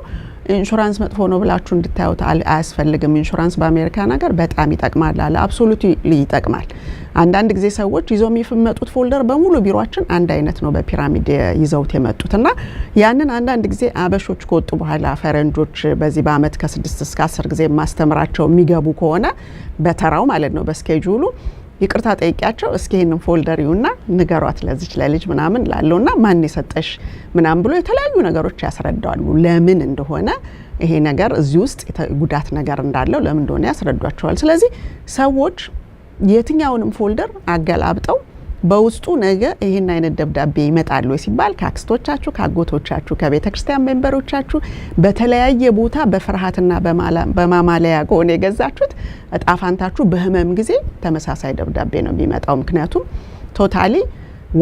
ኢንሹራንስ መጥፎ ነው ብላችሁ እንድታዩት አያስፈልግም። ኢንሹራንስ በአሜሪካ ነገር በጣም ይጠቅማል አለ። አብሶሉትሊ ይጠቅማል። አንዳንድ ጊዜ ሰዎች ይዘው የሚመጡት ፎልደር በሙሉ ቢሮአችን አንድ አይነት ነው በፒራሚድ ይዘውት የመጡትና ያንን አንዳንድ ጊዜ አበሾች ከወጡ በኋላ ፈረንጆች በዚህ በአመት ከ6 እስከ 10 ጊዜ ማስተምራቸው የሚገቡ ከሆነ በተራው ማለት ነው በስኬጁሉ ይቅርታ ጠይቂያቸው እስኪ ይሄንን ፎልደር ይውና ንገሯት ለዚች ለልጅ ምናምን ላለውና ማን የሰጠሽ ምናምን ብሎ የተለያዩ ነገሮች ያስረዳሉ። ለምን እንደሆነ ይሄ ነገር እዚህ ውስጥ ጉዳት ነገር እንዳለው ለምን እንደሆነ ያስረዷቸዋል። ስለዚህ ሰዎች የትኛውንም ፎልደር አገላብጠው በውስጡ ነገ ይሄን አይነት ደብዳቤ ይመጣሉ ሲባል ከአክስቶቻችሁ ከአጎቶቻችሁ ከቤተክርስቲያን ሜምበሮቻችሁ በተለያየ ቦታ በፍርሃትና በማማለያ ከሆነ የገዛችሁት እጣፋንታችሁ በህመም ጊዜ ተመሳሳይ ደብዳቤ ነው የሚመጣው። ምክንያቱም ቶታሊ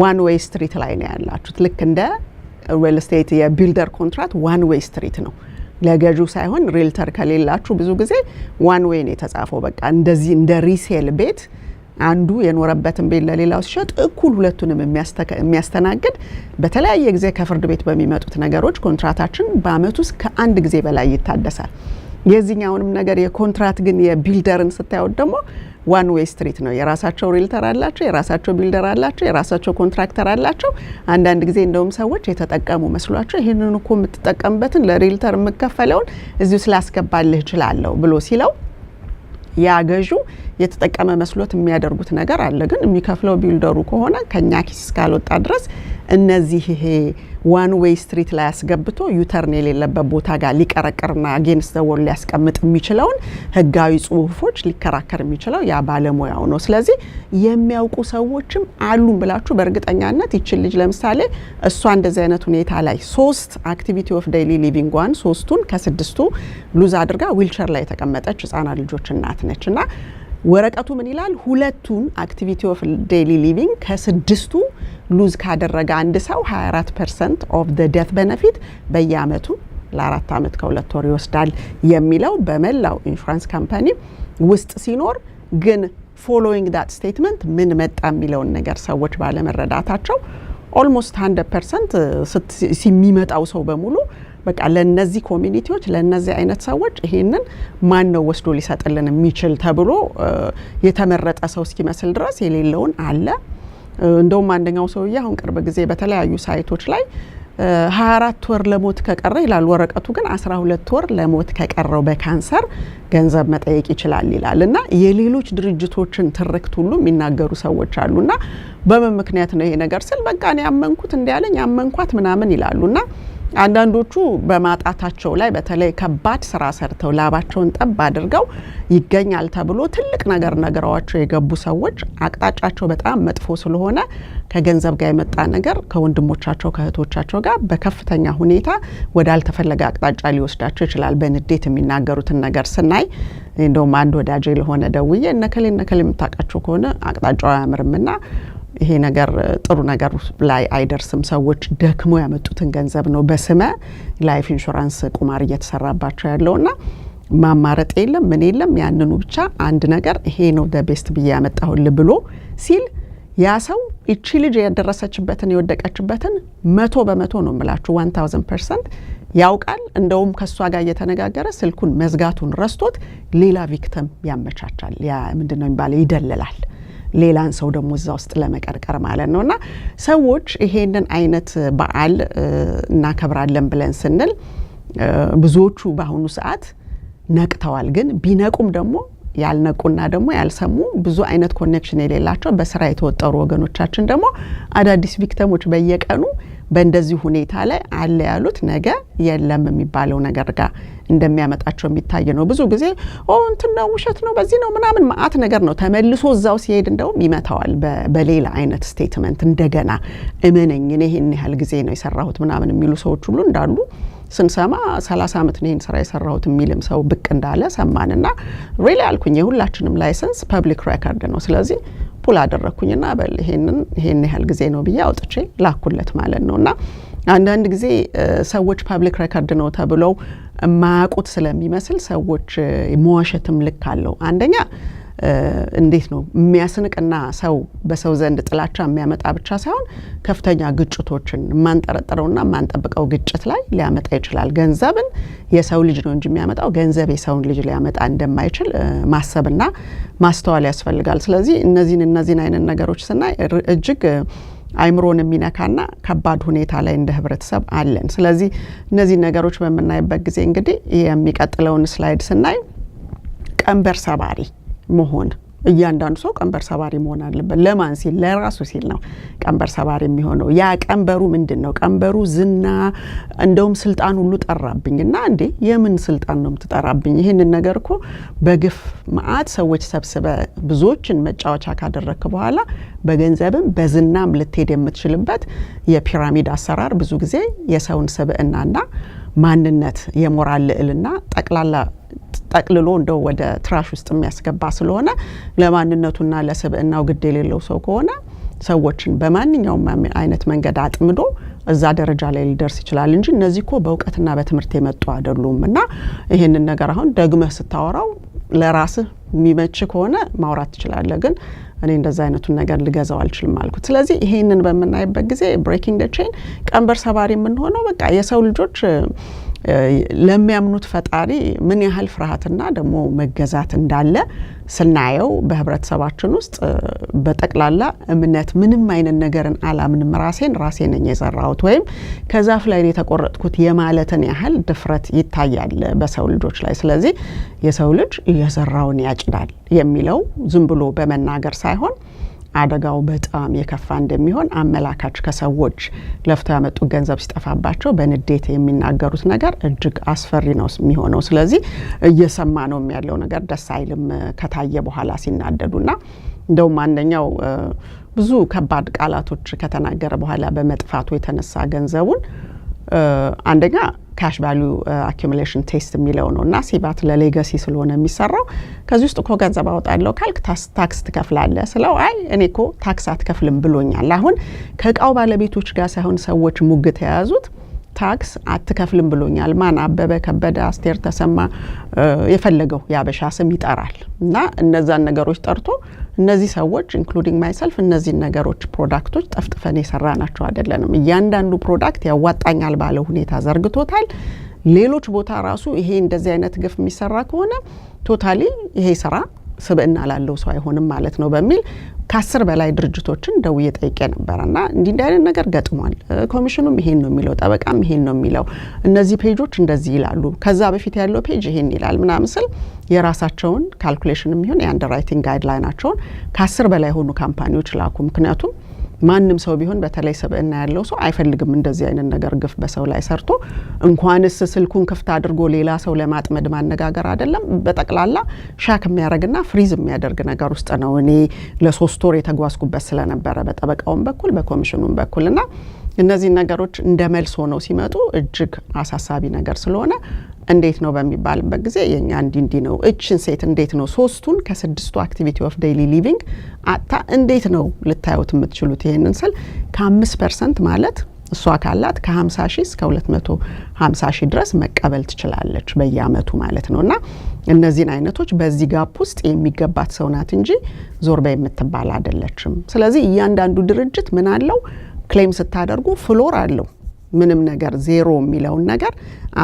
ዋን ዌይ ስትሪት ላይ ነው ያላችሁት። ልክ እንደ ሪል ስቴት የቢልደር ኮንትራክት ዋን ዌይ ስትሪት ነው። ለገዢው ሳይሆን ሪልተር ከሌላችሁ ብዙ ጊዜ ዋን ዌይ ነው የተጻፈው። በቃ እንደዚህ እንደ ሪሴል ቤት አንዱ የኖረበትን ቤት ለሌላው ሲሸጥ እኩል ሁለቱንም የሚያስተናግድ በተለያየ ጊዜ ከፍርድ ቤት በሚመጡት ነገሮች ኮንትራታችን በአመት ውስጥ ከአንድ ጊዜ በላይ ይታደሳል። የዚህኛውንም ነገር የኮንትራት ግን የቢልደርን ስታዩት ደግሞ ዋን ዌይ ስትሪት ነው። የራሳቸው ሪልተር አላቸው፣ የራሳቸው ቢልደር አላቸው፣ የራሳቸው ኮንትራክተር አላቸው። አንዳንድ ጊዜ እንደውም ሰዎች የተጠቀሙ መስሏቸው ይሄንን እኮ የምትጠቀምበትን ለሪልተር የምከፈለውን እዚሁ ስላስገባልህ እችላለሁ ብሎ ሲለው ያገዡ የተጠቀመ መስሎት የሚያደርጉት ነገር አለ። ግን የሚከፍለው ቢልደሩ ከሆነ ከኛ ኪስ እስካልወጣ ድረስ እነዚህ ይሄ ዋን ዌይ ስትሪት ላይ አስገብቶ ዩተርን የሌለበት ቦታ ጋር ሊቀረቀርና አጌንስት ዘ ወል ሊያስቀምጥ የሚችለውን ህጋዊ ጽሁፎች ሊከራከር የሚችለው ያ ባለሙያው ነው። ስለዚህ የሚያውቁ ሰዎችም አሉን ብላችሁ በእርግጠኛነት ይችል ልጅ ለምሳሌ እሷ እንደዚህ አይነት ሁኔታ ላይ 3 አክቲቪቲ ኦፍ ዴይሊ ሊቪንግ ዋን 3ቱን ከ6ቱ ሉዝ አድርጋ ዊልቸር ላይ የተቀመጠች ህጻናት ልጆች እናት ነችና ወረቀቱ ምን ይላል? 2ቱን አክቲቪቲ ኦፍ ዴይሊ ሊቪንግ ከ6ቱ ሉዝ ካደረገ አንድ ሰው 24% ኦፍ ዘ ዴት ቤኔፊት በየአመቱ ለ4 አመት ከ2 ወር ይወስዳል የሚለው በመላው ኢንሹራንስ ካምፓኒ ውስጥ ሲኖር ግን ፎሎዊንግ ዳት ስቴትመንት ምን መጣ የሚለውን ነገር ሰዎች ባለመረዳታቸው ኦልሞስት 100% ሲሚመጣው ሰው በሙሉ በቃ ለነዚህ ኮሚኒቲዎች ለነዚህ አይነት ሰዎች ይሄንን ማን ነው ወስዶ ሊሰጥልን የሚችል ተብሎ የተመረጠ ሰው እስኪመስል ድረስ የሌለውን አለ። እንደውም አንደኛው ሰውዬ አሁን ቅርብ ጊዜ በተለያዩ ሳይቶች ላይ 24 ወር ለሞት ከቀረ ይላል ወረቀቱ፣ ግን 12 ወር ለሞት ከቀረው በካንሰር ገንዘብ መጠየቅ ይችላል ይላል። እና የሌሎች ድርጅቶችን ትርክት ሁሉ የሚናገሩ ሰዎች አሉና በምን ምክንያት ነው ይሄ ነገር ስል በቃ እኔ ያመንኩት እንዲያለኝ ያመንኳት ምናምን ይላሉና አንዳንዶቹ በማጣታቸው ላይ በተለይ ከባድ ስራ ሰርተው ላባቸውን ጠብ አድርገው ይገኛል ተብሎ ትልቅ ነገር ነገራቸው የገቡ ሰዎች አቅጣጫቸው በጣም መጥፎ ስለሆነ ከገንዘብ ጋር የመጣ ነገር ከወንድሞቻቸው ከእህቶቻቸው ጋር በከፍተኛ ሁኔታ ወዳልተፈለገ አቅጣጫ ሊወስዳቸው ይችላል። በንዴት የሚናገሩትን ነገር ስናይ እንደውም አንድ ወዳጄ ለሆነ ደውዬ እነከሌ የምታውቃቸው ከሆነ አቅጣጫው አያምርምና ይሄ ነገር ጥሩ ነገር ላይ አይደርስም፣ ሰዎች ደክሞ ያመጡትን ገንዘብ ነው በስመ ላይፍ ኢንሹራንስ ቁማር እየተሰራባቸው ያለውና ማማረጥ የለም ምን የለም ያንኑ ብቻ አንድ ነገር ይሄ ነው ደቤስት ብዬ ያመጣሁል ብሎ ሲል ያ ሰው እቺ ልጅ ያደረሰችበትን የወደቀችበትን 100% ነው የምላችሁ 1000% ያውቃል። እንደውም ከሷ ጋር እየተነጋገረ ስልኩን መዝጋቱን ረስቶት ሌላ ቪክቲም ያመቻቻል። ያ ምንድነው የሚባለው ይደልላል ሌላን ሰው ደግሞ እዛ ውስጥ ለመቀርቀር ማለት ነውና ሰዎች ይሄንን አይነት በዓል እናከብራለን ብለን ስንል ብዙዎቹ በአሁኑ ሰዓት ነቅተዋል። ግን ቢነቁም ደግሞ ያልነቁና ደግሞ ያልሰሙ ብዙ አይነት ኮኔክሽን የሌላቸው በስራ የተወጠሩ ወገኖቻችን ደግሞ አዳዲስ ቪክቲሞች በየቀኑ በእንደዚህ ሁኔታ ላይ አለ ያሉት ነገ የለም የሚባለው ነገር ጋር እንደሚያመጣቸው የሚታይ ነው። ብዙ ጊዜ እንትን ነው ውሸት ነው በዚህ ነው ምናምን ማአት ነገር ነው ተመልሶ እዛው ሲሄድ እንደውም ይመታዋል በሌላ አይነት ስቴትመንት እንደገና እመነኝ እኔ ይሄን ያህል ጊዜ ነው የሰራሁት ምናምን የሚሉ ሰዎች ሁሉ እንዳሉ ስንሰማ 30 ዓመት ነው ይሄን ስራ የሰራሁት የሚልም ሰው ብቅ እንዳለ ሰማንና ሪሊ አልኩኝ የሁላችንም ላይሰንስ ፐብሊክ ሬኮርድ ነው። ስለዚህ ፑል አደረኩኝና በል ይሄን ያህል ጊዜ ነው ብዬ አውጥቼ ላኩለት ማለት ነውና አንዳንድ ጊዜ ሰዎች ፐብሊክ ሬኮርድ ነው ተብለው ማያውቁት ስለሚመስል ሰዎች መዋሸትም ልክ አለው። አንደኛ እንዴት ነው የሚያስንቅና ሰው በሰው ዘንድ ጥላቻ የሚያመጣ ብቻ ሳይሆን ከፍተኛ ግጭቶችን ማንጠረጠረውና ማንጠብቀው ግጭት ላይ ሊያመጣ ይችላል። ገንዘብን የሰው ልጅ ነው እንጂ የሚያመጣው ገንዘብ የሰውን ልጅ ሊያመጣ እንደማይችል ማሰብና ማስተዋል ያስፈልጋል። ስለዚህ እነዚህን አይነት ነገሮች ስናይ እጅግ አይምሮን የሚነካና ከባድ ሁኔታ ላይ እንደ ህብረተሰብ አለን። ስለዚህ እነዚህ ነገሮች በመናይበት ጊዜ እንግዲህ የሚቀጥለውን ስላይድ ስናይ ቀንበር ሰባሪ መሆን እያንዳንዱ ሰው ቀንበር ሰባሪ መሆን አለበት። ለማን ሲል ለራሱ ሲል ነው ቀንበር ሰባሪ የሚሆነው። ያ ቀንበሩ ምንድነው? ቀንበሩ ዝና እንደውም ስልጣን ሁሉ ጠራብኝና እንዴ የምን ስልጣን ነው የምትጠራብኝ? ይሄንን ነገር እኮ በግፍ ማአት ሰዎች ሰብስበ ብዙዎችን መጫወቻ ካደረክ በኋላ በገንዘብም በዝናም ልትሄድ የምትችልበት የፒራሚድ አሰራር ብዙ ጊዜ የሰውን ስብዕናና ማንነት የሞራል ልዕልና ጠቅልሎ እንደው ወደ ትራሽ ውስጥ የሚያስገባ ስለሆነ ለማንነቱና ለስብዕናው ግድ የሌለው ሰው ከሆነ ሰዎችን በማንኛውም አይነት መንገድ አጥምዶ እዛ ደረጃ ላይ ሊደርስ ይችላል እንጂ እነዚህ እኮ በእውቀትና በትምህርት የመጡ አይደሉምና ይሄንን ነገር አሁን ደግመህ ስታወራው ለራስህ የሚመች ከሆነ ማውራት ትችላለህ። ግን እኔ እንደዛ አይነቱን ነገር ልገዛው አልችልም አልኩት። ስለዚህ ይሄንን በመናይበት ጊዜ ብሬኪንግ ዘ ቼን ቀንበር ሰባሪ የምንሆነው በቃ የሰው ልጆች ለሚያምኑት ፈጣሪ ምን ያህል ፍርሃትና ደግሞ መገዛት እንዳለ ስናየው በህብረተሰባችን ውስጥ በጠቅላላ እምነት ምንም አይነት ነገርን አላምንም ራሴ ነኝ የሰራሁት ወይም ከዛፍ ላይ የተቆረጥኩት የማለትን ያህል ድፍረት ይታያል በሰው ልጆች ላይ። ስለዚህ የሰው ልጅ የዘራውን ያጭዳል የሚለው ዝም ብሎ በመናገር ሳይሆን አደጋው በጣም የከፋ እንደሚሆን አመላካች ከሰዎች ለፍተው ያመጡ ገንዘብ ሲጠፋባቸው በንዴት የሚናገሩት ነገር እጅግ አስፈሪ ነው የሚሆነው። ስለዚህ እየሰማ ነው ያለው ነገር ደስ አይልም ከታየ በኋላ ሲናደዱና እንደውም አንደኛው ብዙ ከባድ ቃላቶች ከተናገረ በኋላ በመጥፋቱ የተነሳ ገንዘቡን አንደኛ ካሽ ቫልዩ አኩሙሌሽን ቴስት የሚለው ነውና ሲባት ለሌጋሲ ስለሆነ የሚሰራው ከዚህ ውስጥ እኮ ገንዘብ አወጣለሁ ካልክ ታክስ ትከፍላለህ ስለው አይ እኔ እኮ ታክስ አትከፍልም ብሎኛል። አሁን ከእቃው ባለቤቶች ጋር ሳይሆን ሰዎች ሙግት የያዙት ታክስ አትከፍልም ብሎኛል። ማን አበበ ከበደ አስቴር ተሰማ የፈለገው ያበሻ ስም ይጠራል እና እነዛን ነገሮች ጠርቶ እነዚህ ሰዎች ኢንክሉዲንግ ማይሰልፍ እነዚህ ነገሮች ፕሮዳክቶች ጠፍጥፈን የሰራናቸው አይደለንም። እያንዳንዱ ፕሮዳክት ያዋጣኛል ባለ ሁኔታ ዘርግቶታል። ሌሎች ቦታ ራሱ ይሄ እንደዚህ አይነት ግፍ የሚሰራ ከሆነ ቶታሊ ይሄ ስራ ስብዕና ላለው ሰው አይሆንም ማለት ነው በሚል ከ10 በላይ ድርጅቶችን ደውዬ ጠይቄ ነበርና እንዲህ አይነት ነገር ገጥሟል። ኮሚሽኑም ይሄን ነው የሚለው፣ ጠበቃም ይሄን ነው የሚለው፣ እነዚህ ፔጆች እንደዚህ ይላሉ፣ ከዛ በፊት ያለው ፔጅ ይሄን ይላል ምናምን ስል የራሳቸውን ካልኩሌሽንም ይሁን የአንደርራይቲንግ ጋይድላይናቸውን ከ10 በላይ ሆኑ ካምፓኒዎች ላኩ። ምክንያቱም ማንም ሰው ቢሆን በተለይ ሰብእና ያለው ሰው አይፈልግም እንደዚህ አይነት ነገር ግፍ በሰው ላይ ሰርቶ እንኳንስ ስልኩን ክፍት አድርጎ ሌላ ሰው ለማጥመድ ማነጋገር አይደለም በጠቅላላ ሻክ የሚያደርግና ፍሪዝ የሚያደርግ ነገር ውስጥ ነው እኔ ለ3 ወር የተጓዝኩበት ስለነበረ በጠበቃውም በኩል በኮሚሽኑም በኩልና እነዚህ ነገሮች እንደ መልስ ሆነው ሲመጡ እጅግ አሳሳቢ ነገር ስለሆነ እንዴት ነው በሚባልበት ጊዜ የኛ እንዲ ነው እችን ሴት እንዴት ነው 3ቱን ከ6ቱ አክቲቪቲ ኦፍ ዴይሊ ሊቪንግ አታ እንዴት ነው ልታዩት የምትችሉት ይሄንን ስል ከ5% ማለት እሷ ካላት ከ50,000 እስከ 250,000 ድረስ መቀበል ትችላለች በየአመቱ ማለት ነውና እነዚህን አይነቶች በዚህ ጋፕ ውስጥ የሚገባት ሰው ናት እንጂ ዞር በይ የምትባል አይደለችም ስለዚህ እያንዳንዱ ድርጅት ምን አለው ክሌም ስታደርጉ ፍሎር አለው ምንም ነገር ዜሮ የሚለው ነገር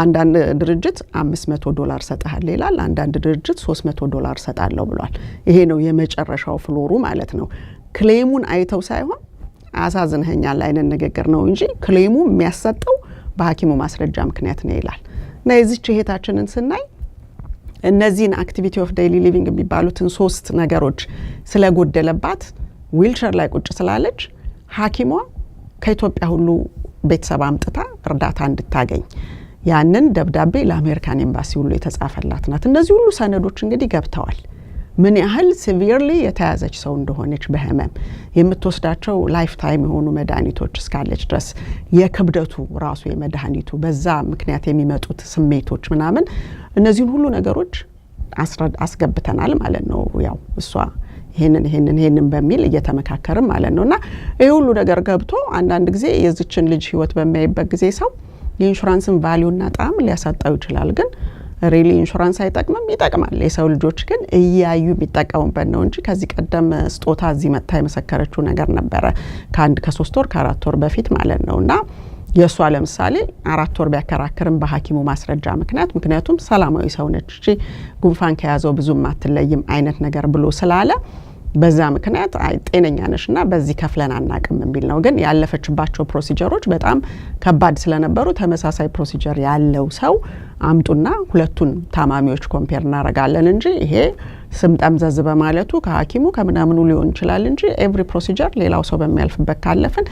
አንዳንድ ድርጅት $500 ሰጣል ይላል አንዳንድ ድርጅት $300 ሰጣለው ብሏል ይሄ ነው የመጨረሻው ፍሎሩ ማለት ነው ክሌሙን አይተው ሳይሆን አሳዝነኛል አይነት ነገር ነው እንጂ ክሌሙ የሚያሰጠው በሐኪሙ ማስረጃ ምክንያት ነው ይላል እና እዚች እህታችንን ስናይ እነዚህን አክቲቪቲ ኦፍ ዴይሊ ሊቪንግ የሚባሉትን 3 ነገሮች ስለጎደለባት ዊልቸር ላይ ቁጭ ስላለች ሐኪሟ ከኢትዮጵያ ሁሉ ቤተሰብ አምጥታ እርዳታ እንድታገኝ ያንን ደብዳቤ ለአሜሪካን ኤምባሲ ሁሉ የተጻፈላት ናት እነዚህ ሁሉ ሰነዶች እንግዲህ ገብተዋል ምን ያህል ሲቪርሊ የተያዘች ሰው እንደሆነች በህመም የምትወስዳቸው ላይፍ ታይም የሆኑ መድኃኒቶች እስካለች ድረስ የክብደቱ ራሱ የመድኃኒቱ በዛ ምክንያት የሚመጡት ስሜቶች ምናምን እነዚህን ሁሉ ነገሮች አስገብተናል ማለት ነው ያው እሷ ይሄንን በሚል እየተመካከረም ማለት ነውና ይሄ ሁሉ ነገር ገብቶ አንዳንድ ጊዜ የዚችን ልጅ ህይወት በሚያይበት ጊዜ ሰው የኢንሹራንስን ቫልዩና ጣም ሊያሳጣው ይችላል ግን ሪሊ ኢንሹራንስ አይጠቅምም ይጠቅማል የሰው ልጆች ግን እያዩ የሚጠቀሙበት ነው እንጂ ከዚህ ቀደም ስጦታ እዚህ መጣ የመሰከረችው ነገር ነበረ ከ3 ወር ከ4 ወር በፊት ማለት ነውና የሷ ለምሳሌ 4 ወር ቢያከራክርም በሐኪሙ ማስረጃ ምክንያቱም ሰላማዊ ሰው ነች እቺ ጉንፋን ከያዘው ብዙም አትለይም አይነት ነገር ብሎ ስላለ በዛ ምክንያት ጤነኛ ነሽና በዚህ ከፍለን አናቅም የሚል ነው ግን ያለፈችባቸው ፕሮሲጀሮች በጣም ከባድ ስለነበሩ ተመሳሳይ ፕሮሲጀር ያለው ሰው አምጡና ሁለቱን ታማሚዎች ኮምፔር እናረጋለን እንጂ ይሄ ስምጠምዘዝ በማለቱ ከሐኪሙ ከምናምኑ ሊሆን ይችላል እንጂ ኤቭሪ ፕሮሲጀር ሌላው ሰው በሚያልፍበት ካለፈን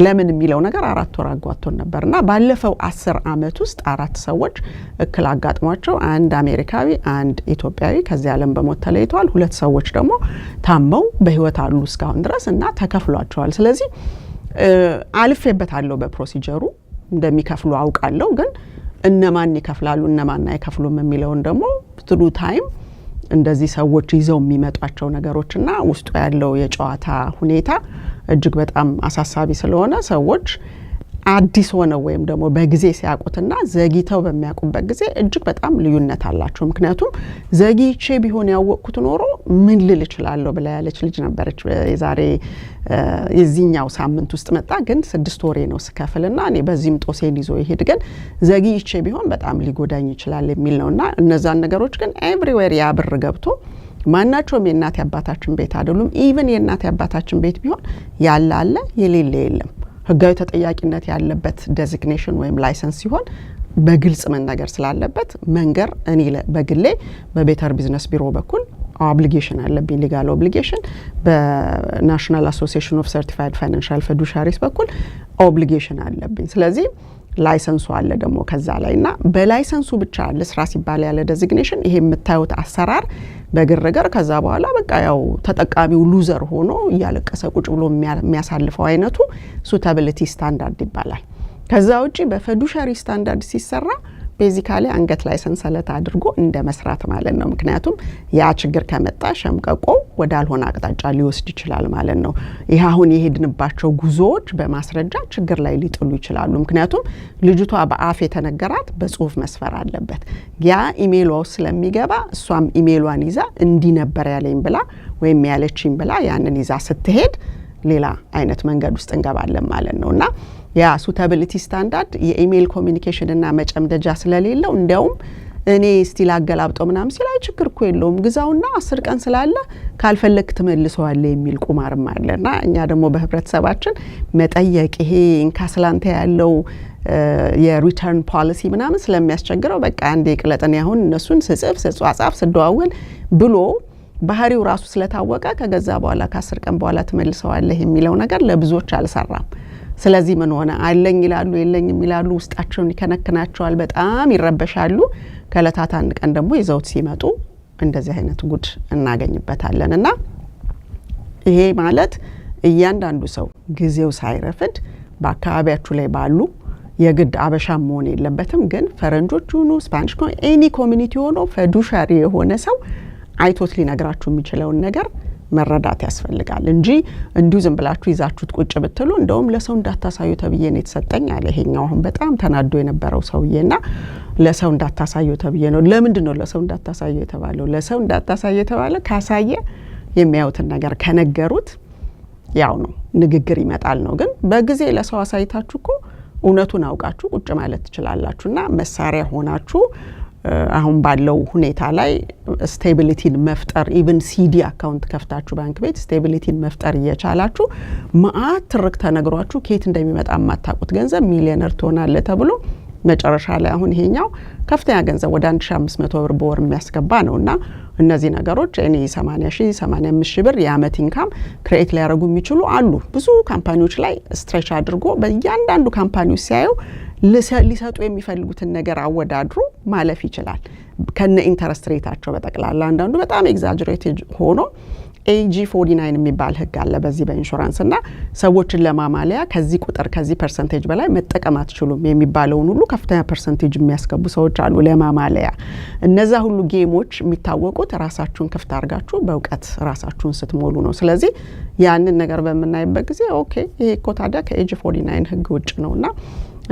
ለምን የሚለው ነገር 4 ወር አጓቶን ነበርና ባለፈው 10 አመት ውስጥ 4 ሰዎች እክል አጋጥሟቸው አንድ አሜሪካዊ አንድ ኢትዮጵያዊ ከዚህ ዓለም በሞት ተለይተዋል 2 ሰዎች ደግሞ ታመው በህይወት አሉ እስካሁን ድረስ እና ተከፍሏቸዋል ስለዚህ አልፌበታለሁ በፕሮሲጀሩ እንደሚከፍሉ አውቃለሁ ግን እነማን ይከፍላሉ እነማን አይከፍሉም የሚለውን ደግሞ ትሩ ታይም እንደዚህ ሰዎች ይዘው የሚመጣቸው ነገሮችና ውስጡ ያለው የጨዋታ ሁኔታ እጅግ በጣም አሳሳቢ ስለሆነ ሰዎች አዲስ ሆነው ወይም ደግሞ በጊዜ ሲያቁትና ዘግይተው በሚያቁበት ጊዜ እጅግ በጣም ልዩነት አላቸው ምክንያቱም ዘግይቼ ቢሆን ያወቅኩት ኖሮ ምን ልል እችላለሁ ብላ ያለች ልጅ ነበረች የዛሬ የዚህኛው ሳምንት ውስጥ መጣ ግን 6 ወሬ ነው ስከፍልና እኔ በዚህም ጦሴን ይዞ ይሄድ ግን ዘግይቼ ቢሆን በጣም ሊጎዳኝ ይችላል የሚል ነውና እነዛን ነገሮች ግን ኤቭሪዌር ያብር ገብቶ ማናቸውም የእናት ያባታችን ቤት አይደሉም ኢቭን የእናት ያባታችን ቤት ቢሆን ያላለ የሌለ የለም ህጋዊ ተጠያቂነት ያለበት ዴዚግኔሽን ወይም ላይሰንስ ሲሆን በግልጽ መናገር ስላለበት መንገር እኔ በግሌ በቤተር ቢዝነስ ቢሮ በኩል ኦብሊጌሽን አለብኝ ሊጋል ኦብሊጌሽን በናሽናል አሶሲዬሽን ኦፍ ሰርቲፋይድ ፋይናንሻል ፊዱሻሪስ በኩል ኦብሊጌሽን አለብኝ ስለዚህ ላይሰንሱ አለ ደግሞ ከዛ ላይና በላይሰንሱ ብቻ ለስራ ሲባል ያለ ዴዚግኔሽን ይሄ የምታዩት አሰራር በግርግር ከዛ በኋላ በቃ ያው ተጠቃሚው ሉዘር ሆኖ ያለቀሰ ቁጭ ብሎ የሚያሳልፈው አይነቱ ሱታቢሊቲ ስታንዳርድ ይባላል ከዛ ውጪ በፊዱሻሪ ስታንዳርድ ሲሰራ ቤዚካሊ አንገት ላይ ሰንሰለት አድርጎ እንደ መስራት ማለት ነው ምክንያቱም ያ ችግር ከመጣ ሸምቀቆ ወዳልሆነ አቅጣጫ ሊወስድ ይችላል ማለት ነው ይሄ አሁን የሄድንባቸው ጉዞዎች በማስረጃ ችግር ላይ ሊጥሉ ይችላሉ ምክንያቱም ልጅቷ በአፍ የተነገራት በጽሁፍ መስፈር አለበት ያ ኢሜይሏ ስለሚገባ እሷም ኢሜይሏን ይዛ እንዲነበር ያለኝ ብላ ወይም ያለችኝ ብላ ያንን ይዛ ስትሄድ ሌላ አይነት መንገድ ውስጥ እንገባለን ማለት ነውና ያ ሱታቢሊቲ ስታንዳርድ የኢሜይል ኮሚኒኬሽን እና መጨምደጃ ስለሌለው እንደውም እኔ ስቲል አገላብጠው ምናምን ሲላይ ችግር እኮ የለውም ግዛውና 10 ቀን ስላለ ካልፈለክ ተመልሰዋል የሚል ቁማርም አለና እኛ ደግሞ በህብረተሰባችን መጠየቅ ይሄ እንካስላንተ ያለው የሪተርን ፖሊሲ ምናምን ስለሚያስቸግረው በቃ አንዴ ቅለጠን ያሁን እነሱን ስጽፍ ስጻጻፍ ስደዋወል ብሎ ባህሪው ራሱ ስለታወቀ ከገዛ በኋላ ከ10 ቀን በኋላ ተመልሰዋለህ የሚለው ነገር ለብዙዎች አልሰራም። ስለዚህ ምን ሆነ አለኝ ይላሉ የለኝም ይላሉ ውስጣቸውን ይከነክናቸዋል በጣም ይረበሻሉ። ከለታት አንድ ቀን ደግሞ ይዘውት ሲመጡ እንደዚህ አይነት ጉድ እናገኝበታለን። እና ይሄ ማለት እያንዳንዱ ሰው ጊዜው ሳይረፍድ በአካባቢያችሁ ላይ ባሉ የግድ አበሻ መሆን የለበትም ግን ፈረንጆች ሆኖ ስፓኒሽ ኤኒ ኮሚኒቲ ሆኖ ፈዱሻሪ የሆነ ሰው አይቶት ሊነግራችሁ የሚችለውን ነገር መረዳት ያስፈልጋል እንጂ እንዲሁ ዝም ብላችሁ ይዛችሁት ቁጭ ብትሉ እንደውም ለሰው እንዳታሳዩ ተብዬ ነው የተሰጠኝ አለ ይሄኛው አሁን በጣም ተናዶ የነበረው ሰውዬና ለሰው እንዳታሳዩ ተብዬ ነው። ለምንድን ነው ለሰው እንዳታሳዩ የተባለው? ለሰው እንዳታሳዩ የተባለ ካሳየ የሚያዩትን ነገር ከነገሩት ያው ነው ንግግር ይመጣል ነው። ግን በጊዜ ለሰው አሳይታችሁ እኮ እውነቱን አውቃችሁ ቁጭ ማለት ትችላላችሁና መሳሪያ ሆናችሁ አሁን ባለው ሁኔታ ላይ ስቴቢሊቲን መፍጠር ኢቭን ሲዲ አካውንት ከፍታችሁ ባንክ ቤት ስቴቢሊቲን መፍጠር እየቻላችሁ ማአት ትርክ ተነግሯችሁ ከየት እንደሚመጣ ማታቁት ገንዘብ ሚሊዮነር ትሆናለህ ተብሎ መጨረሻ ላይ አሁን ይሄኛው ከፍተኛ ገንዘብ ወደ 1500 ብር በወር የሚያስገባ ነውና እነዚህ ነገሮች እኔ 80,000 85,000 ብር የአመት ኢንካም ክሬት ሊያደርጉ የሚችሉ አሉ። ብዙ ካምፓኒዎች ላይ ስትሬች አድርጎ በእያንዳንዱ ካምፓኒው ሲያዩ ሊሰጡ የሚፈልጉትን ነገር አወዳድሩ ማለፍ ይችላል ከነ ኢንተረስት ሬታቸው በጠቅላላ። አንዳንዱ በጣም ኤግዛጀሬትድ ሆኖ AG49 የሚባል ህግ አለ በዚህ በኢንሹራንስ እና ሰዎችን ለማማለያ ከዚህ ቁጥር ከዚህ ፐርሰንቴጅ በላይ መጠቀም አትችሉም የሚባለውን ሁሉ ከፍተኛ ፐርሰንቴጅ የሚያስገቡ ሰዎች አሉ ለማማለያ። እነዛ ሁሉ ጌሞች የሚታወቁት ራሳችሁን ክፍት አድርጋችሁ በእውቀት ራሳችሁን ስትሞሉ ነው። ስለዚህ ያንን ነገር በመናይበት ጊዜ ኦኬ ይሄ እኮ ታዲያ ከAG49 ህግ ውጭ ነውና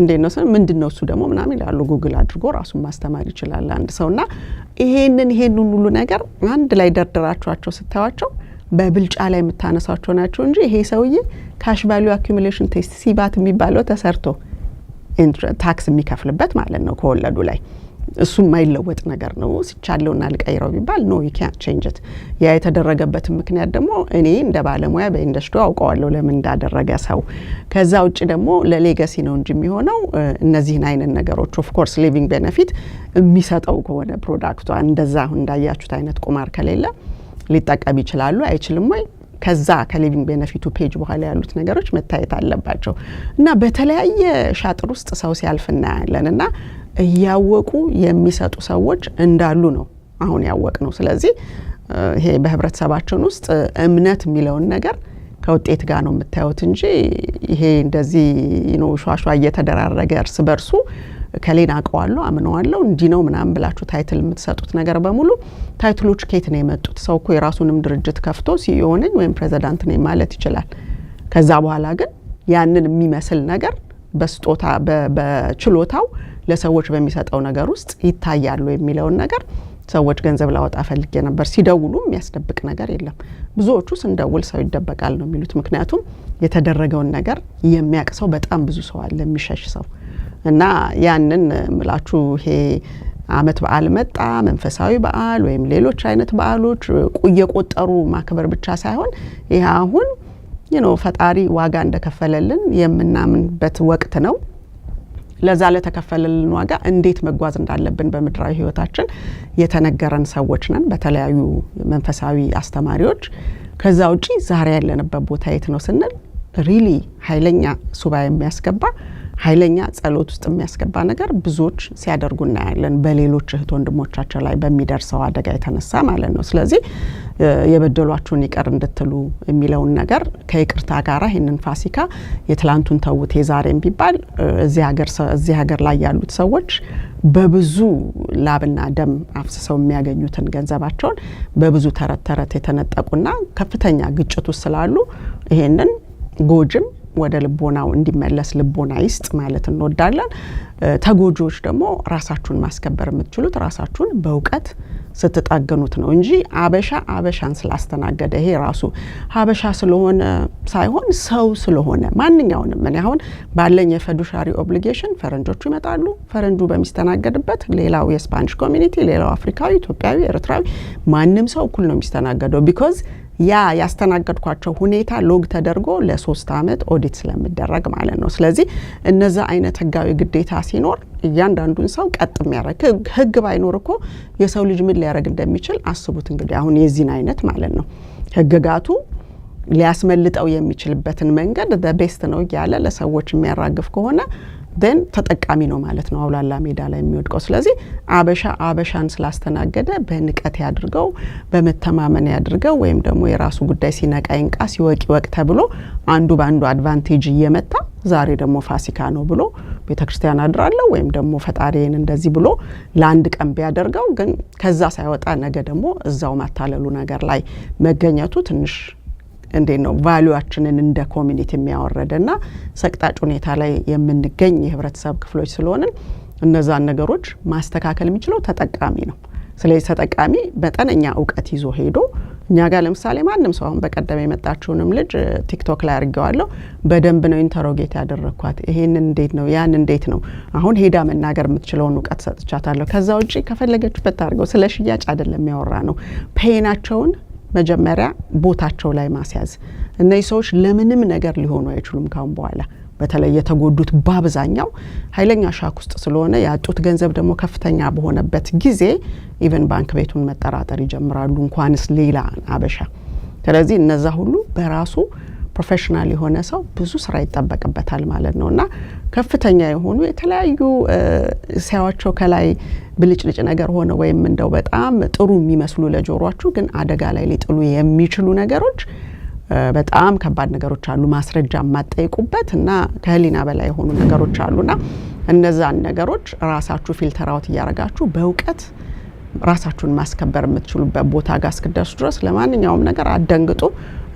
እንዴት ነው ምንድነው እሱ ደግሞ ምናምን ይላሉ ጉግል አድርጎ ራሱን ማስተማር ይችላል አንድ ሰውና ይሄንን ሁሉ ነገር አንድ ላይ ደርደራችኋቸው ስታዋቸው በብልጫ ላይ የምታነሳቸው ናቸው እንጂ ይሄ ሰውዬ ካሽ ቫልዩ አኩሙሌሽን ቴስት ሲባት የሚባለው ተሰርቶ ታክስ የሚከፍልበት ማለት ነው ከወለዱ ላይ እሱ የማይለወጥ ነገር ነው። ሲቻለውና ልቀይረው ቢባል ኖ ዩ ካንት ቼንጅ ኢት። ያ የተደረገበት ምክንያት ደግሞ እኔ እንደ ባለሙያ በኢንዱስትሪው አውቀዋለሁ ለምን እንዳደረገ ሰው። ከዛ ውጪ ደግሞ ለሌጋሲ ነው እንጂ የሚሆነው እነዚህን አይነት ነገሮች ኦፍ ኮርስ ሊቪንግ ቤኔፊት የሚሰጠው ከሆነ ፕሮዳክቱ እንደዛ እንዳያችሁት አይነት ቁማር ከሌለ ሊጠቀም ይችላሉ አይችልም ወይ ከዛ ከሊቪንግ ቤኔፊቱ ፔጅ በኋላ ያሉት ነገሮች መታየት አለባቸው። እና በተለያየ ሻጥር ውስጥ ሰው ሲያልፍና ያለንና እያወቁ የሚሰጡ ሰዎች እንዳሉ ነው አሁን ያወቅ ነው። ስለዚህ ይሄ በህብረተሰባችን ውስጥ እምነት የሚለውን ነገር ከውጤት ጋር ነው የምታዩት እንጂ ይሄ እንደዚህ ነው ሿሿ እየተደራረገ እርስ በርሱ ከሌና አቀዋለሁ አምነዋለሁ እንዲህ ነው ምናምን ብላችሁ ታይትል የምትሰጡት ነገር በሙሉ ታይትሎች ከየት ነው የመጡት? ሰው እኮ የራሱንም ድርጅት ከፍቶ ሲኢኦ ነኝ ወይም ፕሬዚዳንት ነኝ ማለት ይችላል። ከዛ በኋላ ግን ያንን የሚመስል ነገር በስጦታ በችሎታው ለሰዎች በሚሰጠው ነገር ውስጥ ይታያሉ የሚለውን ነገር ሰዎች ገንዘብ ላወጣ ፈልጌ ነበር ሲደውሉ የሚያስደብቅ ነገር የለም። ብዙዎቹ ስንደውል ሰው ይደበቃል ነው የሚሉት። ምክንያቱም የተደረገውን ነገር የሚያቅሰው በጣም ብዙ ሰው አለ የሚሸሽ ሰው እና ያንን ምላችሁ ይሄ አመት በዓል መጣ መንፈሳዊ በዓል ወይም ሌሎች አይነት በዓሎች እየቆጠሩ ማክበር ብቻ ሳይሆን ይሄ አሁን ፈጣሪ ዋጋ እንደከፈለልን የምናምንበት ወቅት ነው። ለዛ ለተከፈለልን ዋጋ እንዴት መጓዝ እንዳለብን በምድራዊ ህይወታችን የተነገረን ሰዎች ነን በተለያዩ መንፈሳዊ አስተማሪዎች። ከዛ ውጪ ዛሬ ያለንበት ቦታ የት ነው ስንል ሪሊ ኃይለኛ ሱባኤ የሚያስገባ ኃይለኛ ጸሎት ውስጥ የሚያስገባ ነገር ብዙዎች ሲያደርጉ እናያለን በሌሎች እህት ወንድሞቻቸው ላይ በሚደርሰው አደጋ የተነሳ ማለት ነው። ስለዚህ የበደሏችሁን ይቅር እንድትሉ የሚለውን ነገር ከይቅርታ ጋር ይሄንን ፋሲካ የትላንቱን ተውት የዛሬም ቢባል እዚህ ሀገር ላይ ያሉት ሰዎች በብዙ ላብና ደም አፍስሰው የሚያገኙትን ገንዘባቸውን በብዙ ተረት የተነጠቁና ከፍተኛ ግጭት ውስጥ ስላሉ ይሄንን ጎጅም ወደ ልቦናው እንዲመለስ ልቦና ይስጥ ማለት እንወዳለን። ተጎጆች ደግሞ ራሳችሁን ማስከበር የምትችሉት ራሳችሁን በእውቀት ስትጣገኑት ነው እንጂ አበሻን ስላስተናገደ ይሄ ራሱ አበሻ ስለሆነ ሳይሆን ሰው ስለሆነ ማንኛውንም ምን ያሁን ባለኝ የፊዱሻሪ ኦብሊጌሽን ፈረንጆቹ ይመጣሉ ፈረንጁ በሚስተናገድበት ሌላው የስፓኒሽ ኮሚኒቲ ሌላው አፍሪካዊ ኢትዮጵያዊ ኤርትራዊ ማንንም ሰው እኩል ነው የሚስተናገደው ቢኮዝ ያ ያስተናገድኳቸው ሁኔታ ሎግ ተደርጎ ለ3 አመት ኦዲት ስለሚደረግ ማለት ነው። ስለዚህ እነዛ አይነት ህጋዊ ግዴታ ሲኖር እያንዳንዱን ሰው ቀጥ የሚያደርግ ህግ ባይኖር እኮ የሰው ልጅ ምን ሊያደርግ እንደሚችል አስቡት እንግዲህ አሁን የዚህን አይነት ማለት ነው ህግጋቱ ሊያስመልጠው የሚችልበትን መንገድ በቤስት ነው ያለ ለሰዎች የሚያራግፍ ከሆነ then ተጠቃሚ ነው ማለት ነው አውላላ ሜዳ ላይ የሚወድቀው። ስለዚህ አበሻን ስላስተናገደ በንቀት ያድርገው በመተማመን ያድርገው ወይም ደግሞ የራሱ ጉዳይ ሲነቃ ይንቃ ሲወቂ ወቅ ተብሎ አንዱ ባንዱ አድቫንቴጅ እየመጣ ዛሬ ደግሞ ፋሲካ ነው ብሎ ቤተክርስቲያን አድራለሁ ወይም ደግሞ ፈጣሪን እንደዚህ ብሎ ለአንድ ቀን ቢያደርገው ግን ከዛ ሳይወጣ ነገ ደግሞ እዛው ማታለሉ ነገር ላይ መገኘቱ ትንሽ እንዴት ነው ቫልዩአችንን እንደ ኮሚኒቲ የሚያወርደና ሰቅጣጭ ሁኔታ ላይ የምንገኝ የህብረተሰብ ክፍሎች ስለሆነ እነዛን ነገሮች ማስተካከል የሚችለው ተጠቃሚ ነው። ስለዚህ ተጠቃሚ በጠነኛ ዕውቀት ይዞ ሄዶ እኛ ጋር ለምሳሌ ማንም ሰው አሁን በቀደም የመጣችውንም ልጅ ቲክቶክ ላይ አድርገዋለሁ በደንብ ነው ኢንተሮጌት ያደረኳት ይሄን እንዴት ነው ያን እንዴት ነው አሁን ሄዳ መናገር የምትችለውን ዕውቀት ሰጥቻታለሁ። ከዛ ውጪ ከፈለገችበት ታርገው ስለ ሽያጭ አይደለም የሚያወራ ነው ፔናቸውን መጀመሪያ ቦታቸው ላይ ማስያዝ እነዚህ ሰዎች ለምንም ነገር ሊሆኑ አይችሉም ካሁን በኋላ በተለይ የተጎዱት በአብዛኛው ኃይለኛ ሻክ ውስጥ ስለሆነ ያጡት ገንዘብ ደግሞ ከፍተኛ በሆነበት ጊዜ ኢቨን ባንክ ቤቱን መጠራጠር ይጀምራሉ እንኳንስ ሌላ አበሻ። ስለዚህ እነዛ ሁሉ በራሱ ፕሮፌሽናል የሆነ ሰው ብዙ ስራ ይጠበቅበታል ማለት ነውና ከፍተኛ የሆኑ የተለያዩ ሲያዋቸው ከላይ ብልጭልጭ ነገር ሆነ ወይም እንደው በጣም ጥሩ የሚመስሉ ለጆሮአችሁ ግን አደጋ ላይ ሊጥሉ የሚችሉ ነገሮች በጣም ከባድ ነገሮች አሉ ማስረጃ ማጠይቁበት እና ከህሊና በላይ የሆኑ ነገሮች አሉና እነዛን ነገሮች ራሳችሁ ፊልተር አውት ያረጋችሁ በእውቀት ራሳችሁን ማስከበር የምትችሉበት ቦታ ጋር እስክደርሱ ድረስ ለማንኛውም ነገር አደንግጡ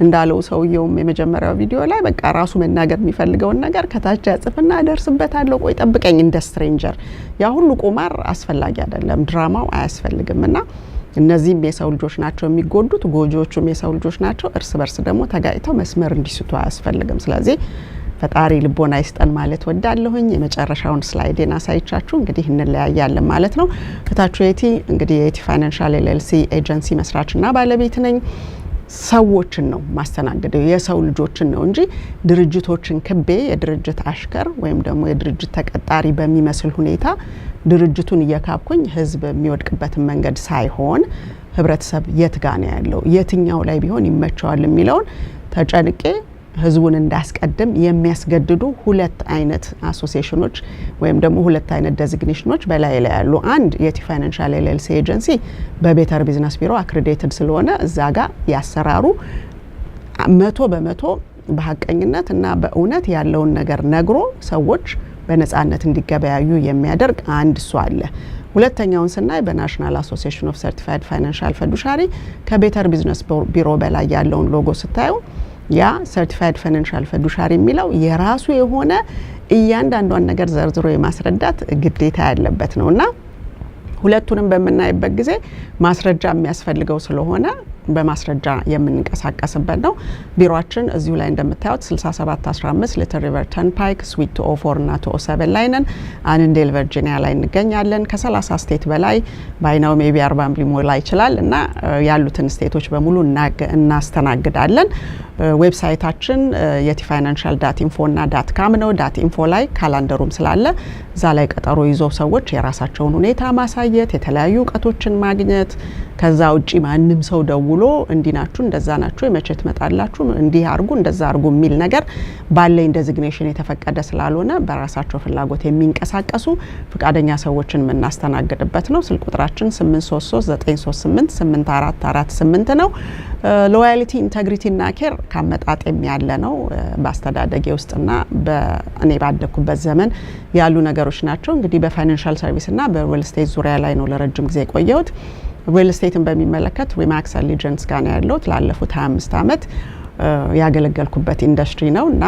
እንዳለው ሰውየውም የመጀመሪያው ቪዲዮ ላይ በቃ ራሱ መናገር የሚፈልገውን ነገር ከታች ያጽፍና አደርስበታለሁ ቆይ ጠብቀኝ እንደ ስትሬንጀር ያ ሁሉ ቁማር አስፈላጊ አይደለም ድራማው አያስፈልግምና እነዚህም የሰው ልጆች ናቸው የሚጎዱት ጎጆቹም የሰው ልጆች ናቸው እርስ በርስ ደግሞ ተጋይተው መስመር እንዲስቱ አያስፈልግም። ስለዚህ ፈጣሪ ልቦና ይስጠን ማለት ወዳለሁኝ የመጨረሻውን ስላይዴን አሳይቻችሁ እንግዲህ እንለያያለን ማለት ነው። ከታችሁ የቲ እንግዲህ የቲ ፋይናንሻል ኤልኤልሲ ኤጀንሲ መስራችና ባለቤት ነኝ። ሰዎችን ነው ማስተናገደው የሰው ልጆችን ነው እንጂ ድርጅቶችን ክቤ የድርጅት አሽከር ወይም ደግሞ የድርጅት ተቀጣሪ በሚመስል ሁኔታ ድርጅቱን እየካብኩኝ ህዝብ የሚወድቅበትን መንገድ ሳይሆን ህብረተሰብ የት ጋር ነው ያለው የትኛው ላይ ቢሆን ይመቸዋል የሚለውን ተጨንቄ ህዝቡን እንዳስቀድም የሚያስገድዱ ሁለት አይነት አሶሲዬሽኖች ወይም ደግሞ ሁለት አይነት ዴዚግኔሽኖች በላይ ላይ ያሉ አንድ የቲ ፋይናንሻል ኤልኤልሲ ኤጀንሲ በቤተር ቢዝነስ ቢሮ አክሬዲትድ ስለሆነ እዛ ጋር ያሰራሩ 100% በሐቀኝነት እና በእውነት ያለውን ነገር ነግሮ ሰዎች በነጻነት እንዲገበያዩ የሚያደርግ አንድ እሱ አለ። ሁለተኛውን ስናይ በናሽናል አሶሲዬሽን ኦፍ ሰርቲፋይድ ፋይናንሻል ፊዱሻሪ ከቤተር ቢዝነስ ቢሮ በላይ ያለውን ሎጎ ስታዩ ያ ሰርቲፋይድ ፋይናንሻል ፊዱሻሪ የሚለው የራሱ የሆነ እያንዳንዷን ነገር ዘርዝሮ የማስረዳት ግዴታ ያለበት ነውና ሁለቱንም በመናይበት ጊዜ ማስረጃ የሚያስፈልገው ስለሆነ በማስረጃ የምንንቀሳቀስበት ነው። ቢሮአችን እዚሁ ላይ እንደምታዩት 6715 ሊትል ሪቨር ተርንፓይክ ስዊት 204 እና 207 ላይ ነን። አንንዴል ቨርጂኒያ ላይ እንገኛለን። ከ30 ስቴት በላይ ባይናው ሜቢ 40 ሊሞላ ይችላል እና ያሉትን ስቴቶች በሙሉ እናስተናግዳለን። ዌብሳይታችን የቲፋይናንሻል.info እና .com ነው። .info ላይ ካላንደሩም ስላለ እዛ ላይ ቀጠሮ ይዞ ሰዎች የራሳቸውን ሁኔታ ማሳየት የተለያዩ ዕውቀቶችን ማግኘት ከዛ ውጪ ማንም ሰው ደውሎ እንዲናችሁ እንደዛ ናችሁ የመቼ ትመጣላችሁ እንዲህ አርጉ እንደዛ አርጉ የሚል ነገር ባለኝ ዴዚግኔሽን የተፈቀደ ስላልሆነ በራሳቸው ፍላጎት የሚንቀሳቀሱ ፍቃደኛ ሰዎችን የምናስተናግድበት ነው። ስልክ ቁጥራችን 833-938-8448 ነው። ሎያሊቲ ኢንቴግሪቲ እና ኬር ካመጣጤም ያለ ነው። በአስተዳደጌ ውስጥና በእኔ ባደኩበት ዘመን ያሉ ነገሮች ናቸው። እንግዲህ በፋይናንሻል ሰርቪስ እና በሪል ስቴት ዙሪያ ላይ ነው ለረጅም ጊዜ ቆየሁት። ሪል ስቴትን በሚመለከት ሪማክስ አሊጀንስ ጋር ነው ያለሁት ላለፉት 25 አመት ያገለገልኩበት ኢንዱስትሪ ነው እና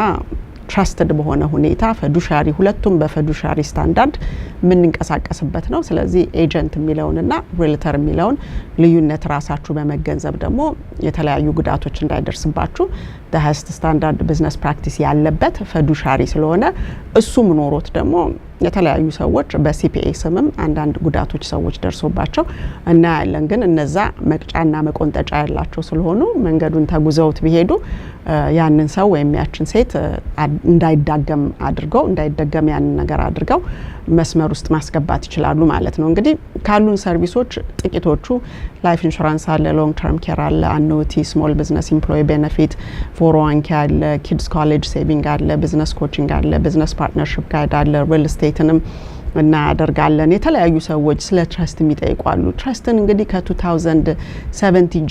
ትራስትድ በሆነ ሁኔታ ፊዱሻሪ ሁለቱም በፊዱሻሪ ስታንዳርድ የምንንቀሳቀስበት ነው። ስለዚህ ኤጀንት የሚለውንና ሪልተር የሚለውን ልዩነት ራሳችሁ በመገንዘብ ደግሞ የተለያዩ ጉዳቶች እንዳይደርስባችሁ ሃይስት ስታንዳርድ ቢዝነስ ፕራክቲስ ያለበት ፊዱሻሪ ስለሆነ እሱም ኖሮት ደግሞ የተለያዩ ሰዎች በሲፒኤ ስምም አንዳንድ ጉዳቶች ሰዎች ደርሶባቸው እና ያለን ግን እነዛ መቅጫና መቆንጠጫ ያላቸው ስለሆኑ መንገዱን ተጉዘውት ቢሄዱ ያንን ሰው ወይም ያችን ሴት እንዳይደገም ያንን ነገር አድርገው መስመር ውስጥ ማስገባት ይችላሉ ማለት ነው። እንግዲህ ካሉን ሰርቪሶች ጥቂቶቹ ላይፍ ኢንሹራንስ አለ፣ ሎንግ ተርም ኬር አለ፣ አኑቲ፣ ስሞል ቢዝነስ ኢምፕሎይ ቤኔፊት፣ 401k አለ፣ ኪድስ ኮሌጅ ሴቪንግ አለ፣ ቢዝነስ ኮቺንግ አለ፣ ቢዝነስ ፓርትነርሺፕ ጋይድ አለ፣ ሪል ስቴትንም እናደርጋለን። የተለያዩ ሰዎች ስለ ትረስት የሚጠይቋሉ። ትረስትን እንግዲህ ከ2017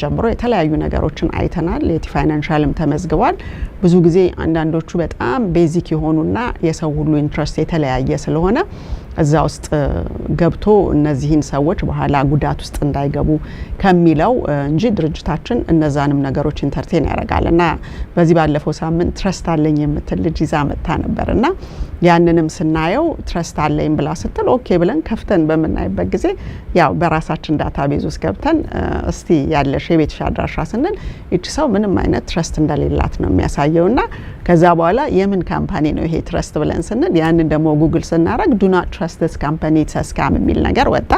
ጀምሮ የተለያዩ ነገሮችን አይተናል። የቲ ፋይናንሻልም ተመዝግቧል። ብዙ ጊዜ አንዳንዶቹ በጣም ቤዚክ የሆኑና የሰው ሁሉ ኢንትረስት የተለያየ ስለሆነ እዛ ውስጥ ገብቶ እነዚህን ሰዎች በኋላ ጉዳት ውስጥ እንዳይገቡ ከሚለው እንጂ ድርጅታችን እነዛንም ነገሮች ኢንተርቴን ያደርጋልና በዚህ ባለፈው ሳምንት ትረስት አለኝ የምትል ልጅ ይዛ መጣ ነበርና ያንንም ስናየው ትረስት አለኝ ብላ ስትል ኦኬ ብለን ከፍተን በመናይበት ጊዜ ያው በራሳችን ዳታቤዝ ውስጥ ገብተን እስቲ ያለሽ የቤትሽ አድራሻ ስንል እቺ ሰው ምንም አይነት ትረስት እንደሌላት ነው የሚያሳየውና ከዛ በኋላ የምን ካምፓኒ ነው ይሄ ትረስት ብለን ስንል ያንን ደግሞ ጉግል ስናረግ ዱ ናት ትረስት ዲስ ካምፓኒ ተስካም የሚል ነገር ወጣ።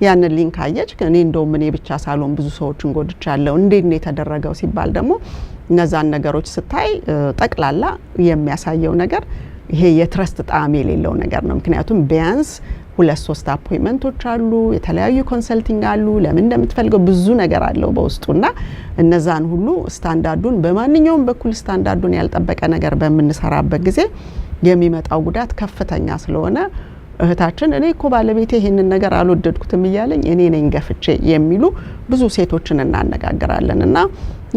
ያንን ሊንክ አየች። እኔ እንደውም እኔ ብቻ ሳልሆን ብዙ ሰዎችን ጎድቻለሁ። እንዴት ነው የተደረገው ሲባል ደግሞ እነዛን ነገሮች ስታይ ጠቅላላ የሚያሳየው ነገር ይሄ የትረስት ጣዕም የሌለው ነገር ነው። ምክንያቱም ቢያንስ 2-3 አፖይንትመንቶች አሉ፣ የተለያዩ ኮንሰልቲንግ አሉ፣ ለምን እንደምትፈልገው ብዙ ነገር አለው በውስጡና እነዛን ሁሉ ስታንዳርዱን በማንኛውም በኩል ስታንዳርዱን ያልጠበቀ ነገር በመንሰራበት ጊዜ የሚመጣው ጉዳት ከፍተኛ ስለሆነ እህታችን እኔ እኮ ባለቤቴ ይሄንን ነገር አልወደድኩትም እያለኝ እኔ ነኝ ገፍቼ የሚሉ ብዙ ሴቶችን እናነጋግራለንና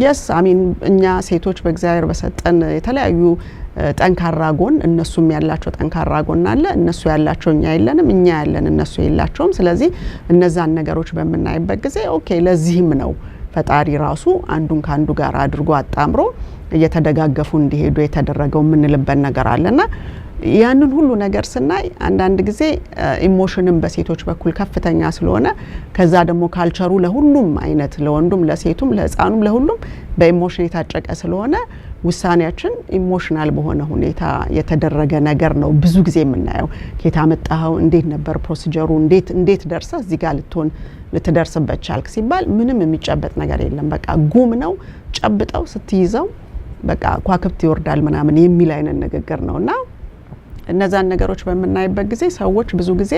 yes አሚን እኛ ሴቶች በእግዚአብሔር በሰጠን የተለያዩ ጠንካራ ጎን እነሱም ያላቸው ጠንካራ ጎን አለ፣ እነሱ ያላቸው እኛ የለንም፣ እኛ ያለን እነሱ የላቸውም። ስለዚህ እነዛን ነገሮች በመናይበት ጊዜ ኦኬ ለዚህም ነው ፈጣሪ ራሱ አንዱን ካንዱ ጋር አድርጎ አጣምሮ እየተደጋገፉ እንዲሄዱ የተደረገው ምንልበት ነገር አለና ያንን ሁሉ ነገር ስናይ አንዳንድ ጊዜ ኢሞሽንም በሴቶች በኩል ከፍተኛ ስለሆነ ከዛ ደግሞ ካልቸሩ ለሁሉም አይነት ለወንዱም ለሴቱም ለህፃኑም ለሁሉም በኢሞሽን የታጨቀ ስለሆነ ውሳኔያችን ኢሞሽናል በሆነ ሁኔታ የተደረገ ነገር ነው ብዙ ጊዜ የምናየው። ከታመጣው እንዴት ነበር ፕሮሲጀሩ እንዴት ደርሰ እዚህ ጋር ልትደርስበት ቻልክ ሲባል ምንም የሚጨበጥ ነገር የለም። በቃ ጉም ነው፣ ጨብጠው ስትይዘው በቃ ኳክብት ይወርዳል ምናምን የሚል አይነት ንግግር ነውና እነዛን ነገሮች በመናይበት ጊዜ ሰዎች ብዙ ጊዜ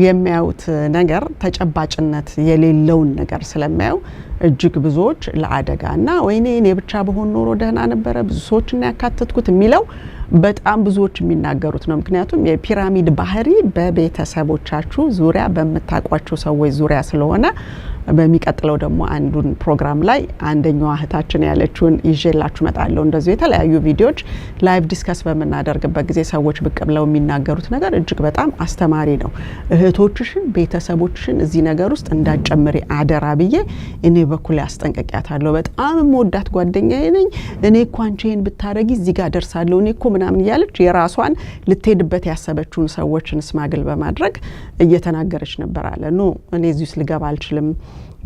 የሚያዩት ነገር ተጨባጭነት የሌለውን ነገር ስለሚያዩ እጅግ ብዙዎች ለአደጋና ወይኔ እኔ ብቻ በሆን ኖሮ ደህና ነበረ ብዙ ሰዎችን ያካተትኩት የሚለው በጣም ብዙዎች የሚናገሩት ነው። ምክንያቱም የፒራሚድ ባህሪ በቤተሰቦቻችሁ ዙሪያ በመታቋቸው ሰዎች ዙሪያ ስለሆነ በሚቀጥለው ደግሞ አንዱን ፕሮግራም ላይ አንደኛው እህታችን ያለችውን ይዤላችሁ መጣለሁ። እንደዚህ የተለያዩ ቪዲዮዎች ላይቭ ዲስከስ በመናደርግበት ጊዜ ሰዎች ብቅ ብለው የሚናገሩት ነገር እጅግ በጣም አስተማሪ ነው። እህቶችሽን ቤተሰቦችሽን እዚህ ነገር ውስጥ እንዳጨምሪ አደራ ብዬ እኔ በኩል ያስጠንቀቂያታለሁ። በጣም መወዳት ጓደኛዬ ነኝ እኔ እኮ አንቺን ብታረጊ እዚህ ጋር ደርሳለሁ እኔ እኮ ምናምን ያለች የራሷን ልትሄድበት ያሰበችውን ሰዎችን ስማግል በማድረግ እየተናገረች ነበር አለ ኖ እኔ እዚህ ውስጥ ልገባ አልችልም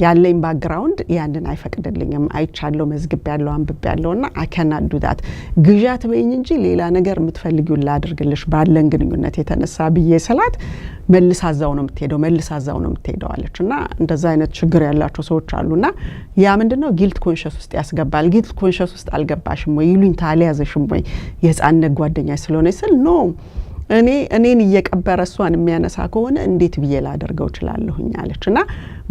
ያለኝ ባክግራውንድ ያንን አይፈቅድልኝም አይቻለው መዝግብ ያለው አንብብ ያለውና አከናዱ ዳት ግዣት በይኝ እንጂ ሌላ ነገር የምትፈልጊው ላድርግልሽ ባለን ግንኙነት የተነሳ ብዬ ሰላት መልሳዛው ነው የምትሄደው አለችና እንደዛ አይነት ችግር ያላቸው ሰዎች አሉና ያ ምንድነው ጊልት ኮንሺየስ ውስጥ ያስገባል። ጊልት ኮንሺየስ ውስጥ አልገባሽም ወይ ይሉኝ ታሊያዘሽም ወይ የህፃንነት ጓደኛ ስለሆነ ስል ኖ እኔን እየቀበረ እሷን የሚያነሳ ከሆነ እንዴት ብዬ ላደርገው እችላለሁኝ አለችና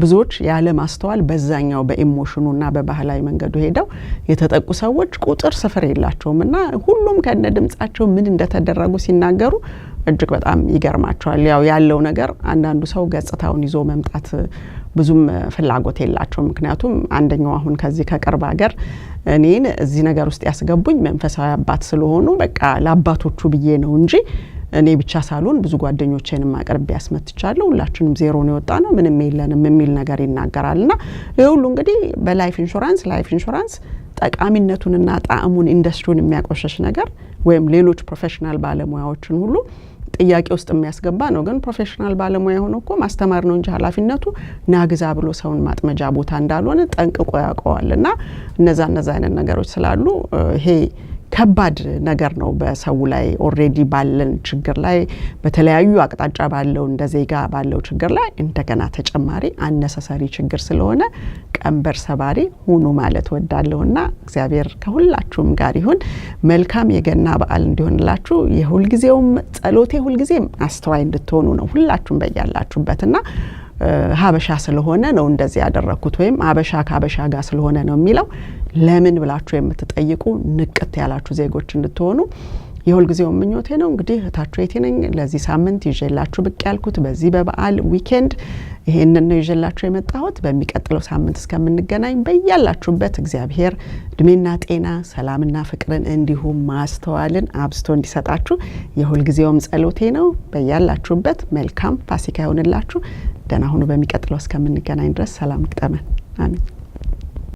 ብዙዎች ያለ ማስተዋል በዛኛው በኢሞሽኑና በባህላዊ መንገዱ ሄደው የተጠቁ ሰዎች ቁጥር ስፍር የላቸውምና ሁሉም ከነ ድምጻቸው ምን እንደተደረጉ ሲናገሩ እጅግ በጣም ይገርማቸዋል። ያለው ነገር አንዳንዱ ሰው ገጽታውን ይዞ መምጣት ብዙም ፍላጎት የላቸው። ምክንያቱም አንደኛው አሁን ከዚህ ከቅርብ ሀገር እኔን እዚህ ነገር ውስጥ ያስገቡኝ መንፈሳዊ አባት ስለሆኑ በቃ ለአባቶቹ ብዬ ነው እንጂ እኔ ብቻ ሳልሆን ብዙ ጓደኞቼንም አቅርቤ ያስመትቻለሁ ሁላችንም ዜሮ ነው የወጣነው ምንም የለንም የሚል ነገር ይናገራልና ይሁሉ እንግዲህ በላይፍ ኢንሹራንስ ጠቃሚነቱንና ጣዕሙን ኢንዱስትሪውን የሚያቆሸሽ ነገር ወይም ሌሎች ፕሮፌሽናል ባለሙያዎችን ሁሉ ጥያቄ ውስጥ የሚያስገባ ነው። ግን ፕሮፌሽናል ባለሙያ ሆኖ እኮ ማስተማር ነው እንጂ ኃላፊነቱ ናግዛ ብሎ ሰውን ማጥመጃ ቦታ እንዳልሆነ ጠንቅቆ ያውቀዋልና እነዛ አይነት ነገሮች ስላሉ ይሄ ከባድ ነገር ነው በሰው ላይ ኦሬዲ ባለን ችግር ላይ በተለያዩ አቅጣጫ ባለው እንደዜጋ ባለው ችግር ላይ እንደገና ተጨማሪ አነሳሳሪ ችግር ስለሆነ ቀንበር ሰባሪ ሁኑ ማለት ወዳለውና እግዚአብሔር ከሁላችሁም ጋር ይሁን። መልካም የገና በዓል እንዲሆንላችሁ የሁል ጊዜውም ጸሎቴ ሁል ጊዜም አስተዋይ እንድትሆኑ ነው ሁላችሁም በያላችሁበትና ሀበሻ ስለሆነ ነው እንደዚህ ያደረኩት ወይም ሀበሻ ከሀበሻ ጋር ስለሆነ ነው የሚለው ለምን ብላችሁ የምትጠይቁ ንቅት ያላችሁ ዜጎች እንድትሆኑ የሁል ጊዜው ምኞቴ ነው። እንግዲህ እህታችሁ የቴ ነኝ። ለዚህ ሳምንት ይዤላችሁ ብቅ ያልኩት በዚህ በበዓል ዊኬንድ ይሄንን ነው ይዤላችሁ የመጣሁት። በሚቀጥለው ሳምንት እስከምንገናኝ በያላችሁበት እግዚአብሔር እድሜና ጤና ሰላምና ፍቅርን እንዲሁም ማስተዋልን አብስቶ እንዲሰጣችሁ የሁል ጊዜውም ጸሎቴ ነው። በያላችሁበት መልካም ፋሲካ ይሁንላችሁ። ደህና ሁኑ። በሚቀጥለው እስከምንገናኝ ድረስ ሰላም ይግጠመን። አሜን።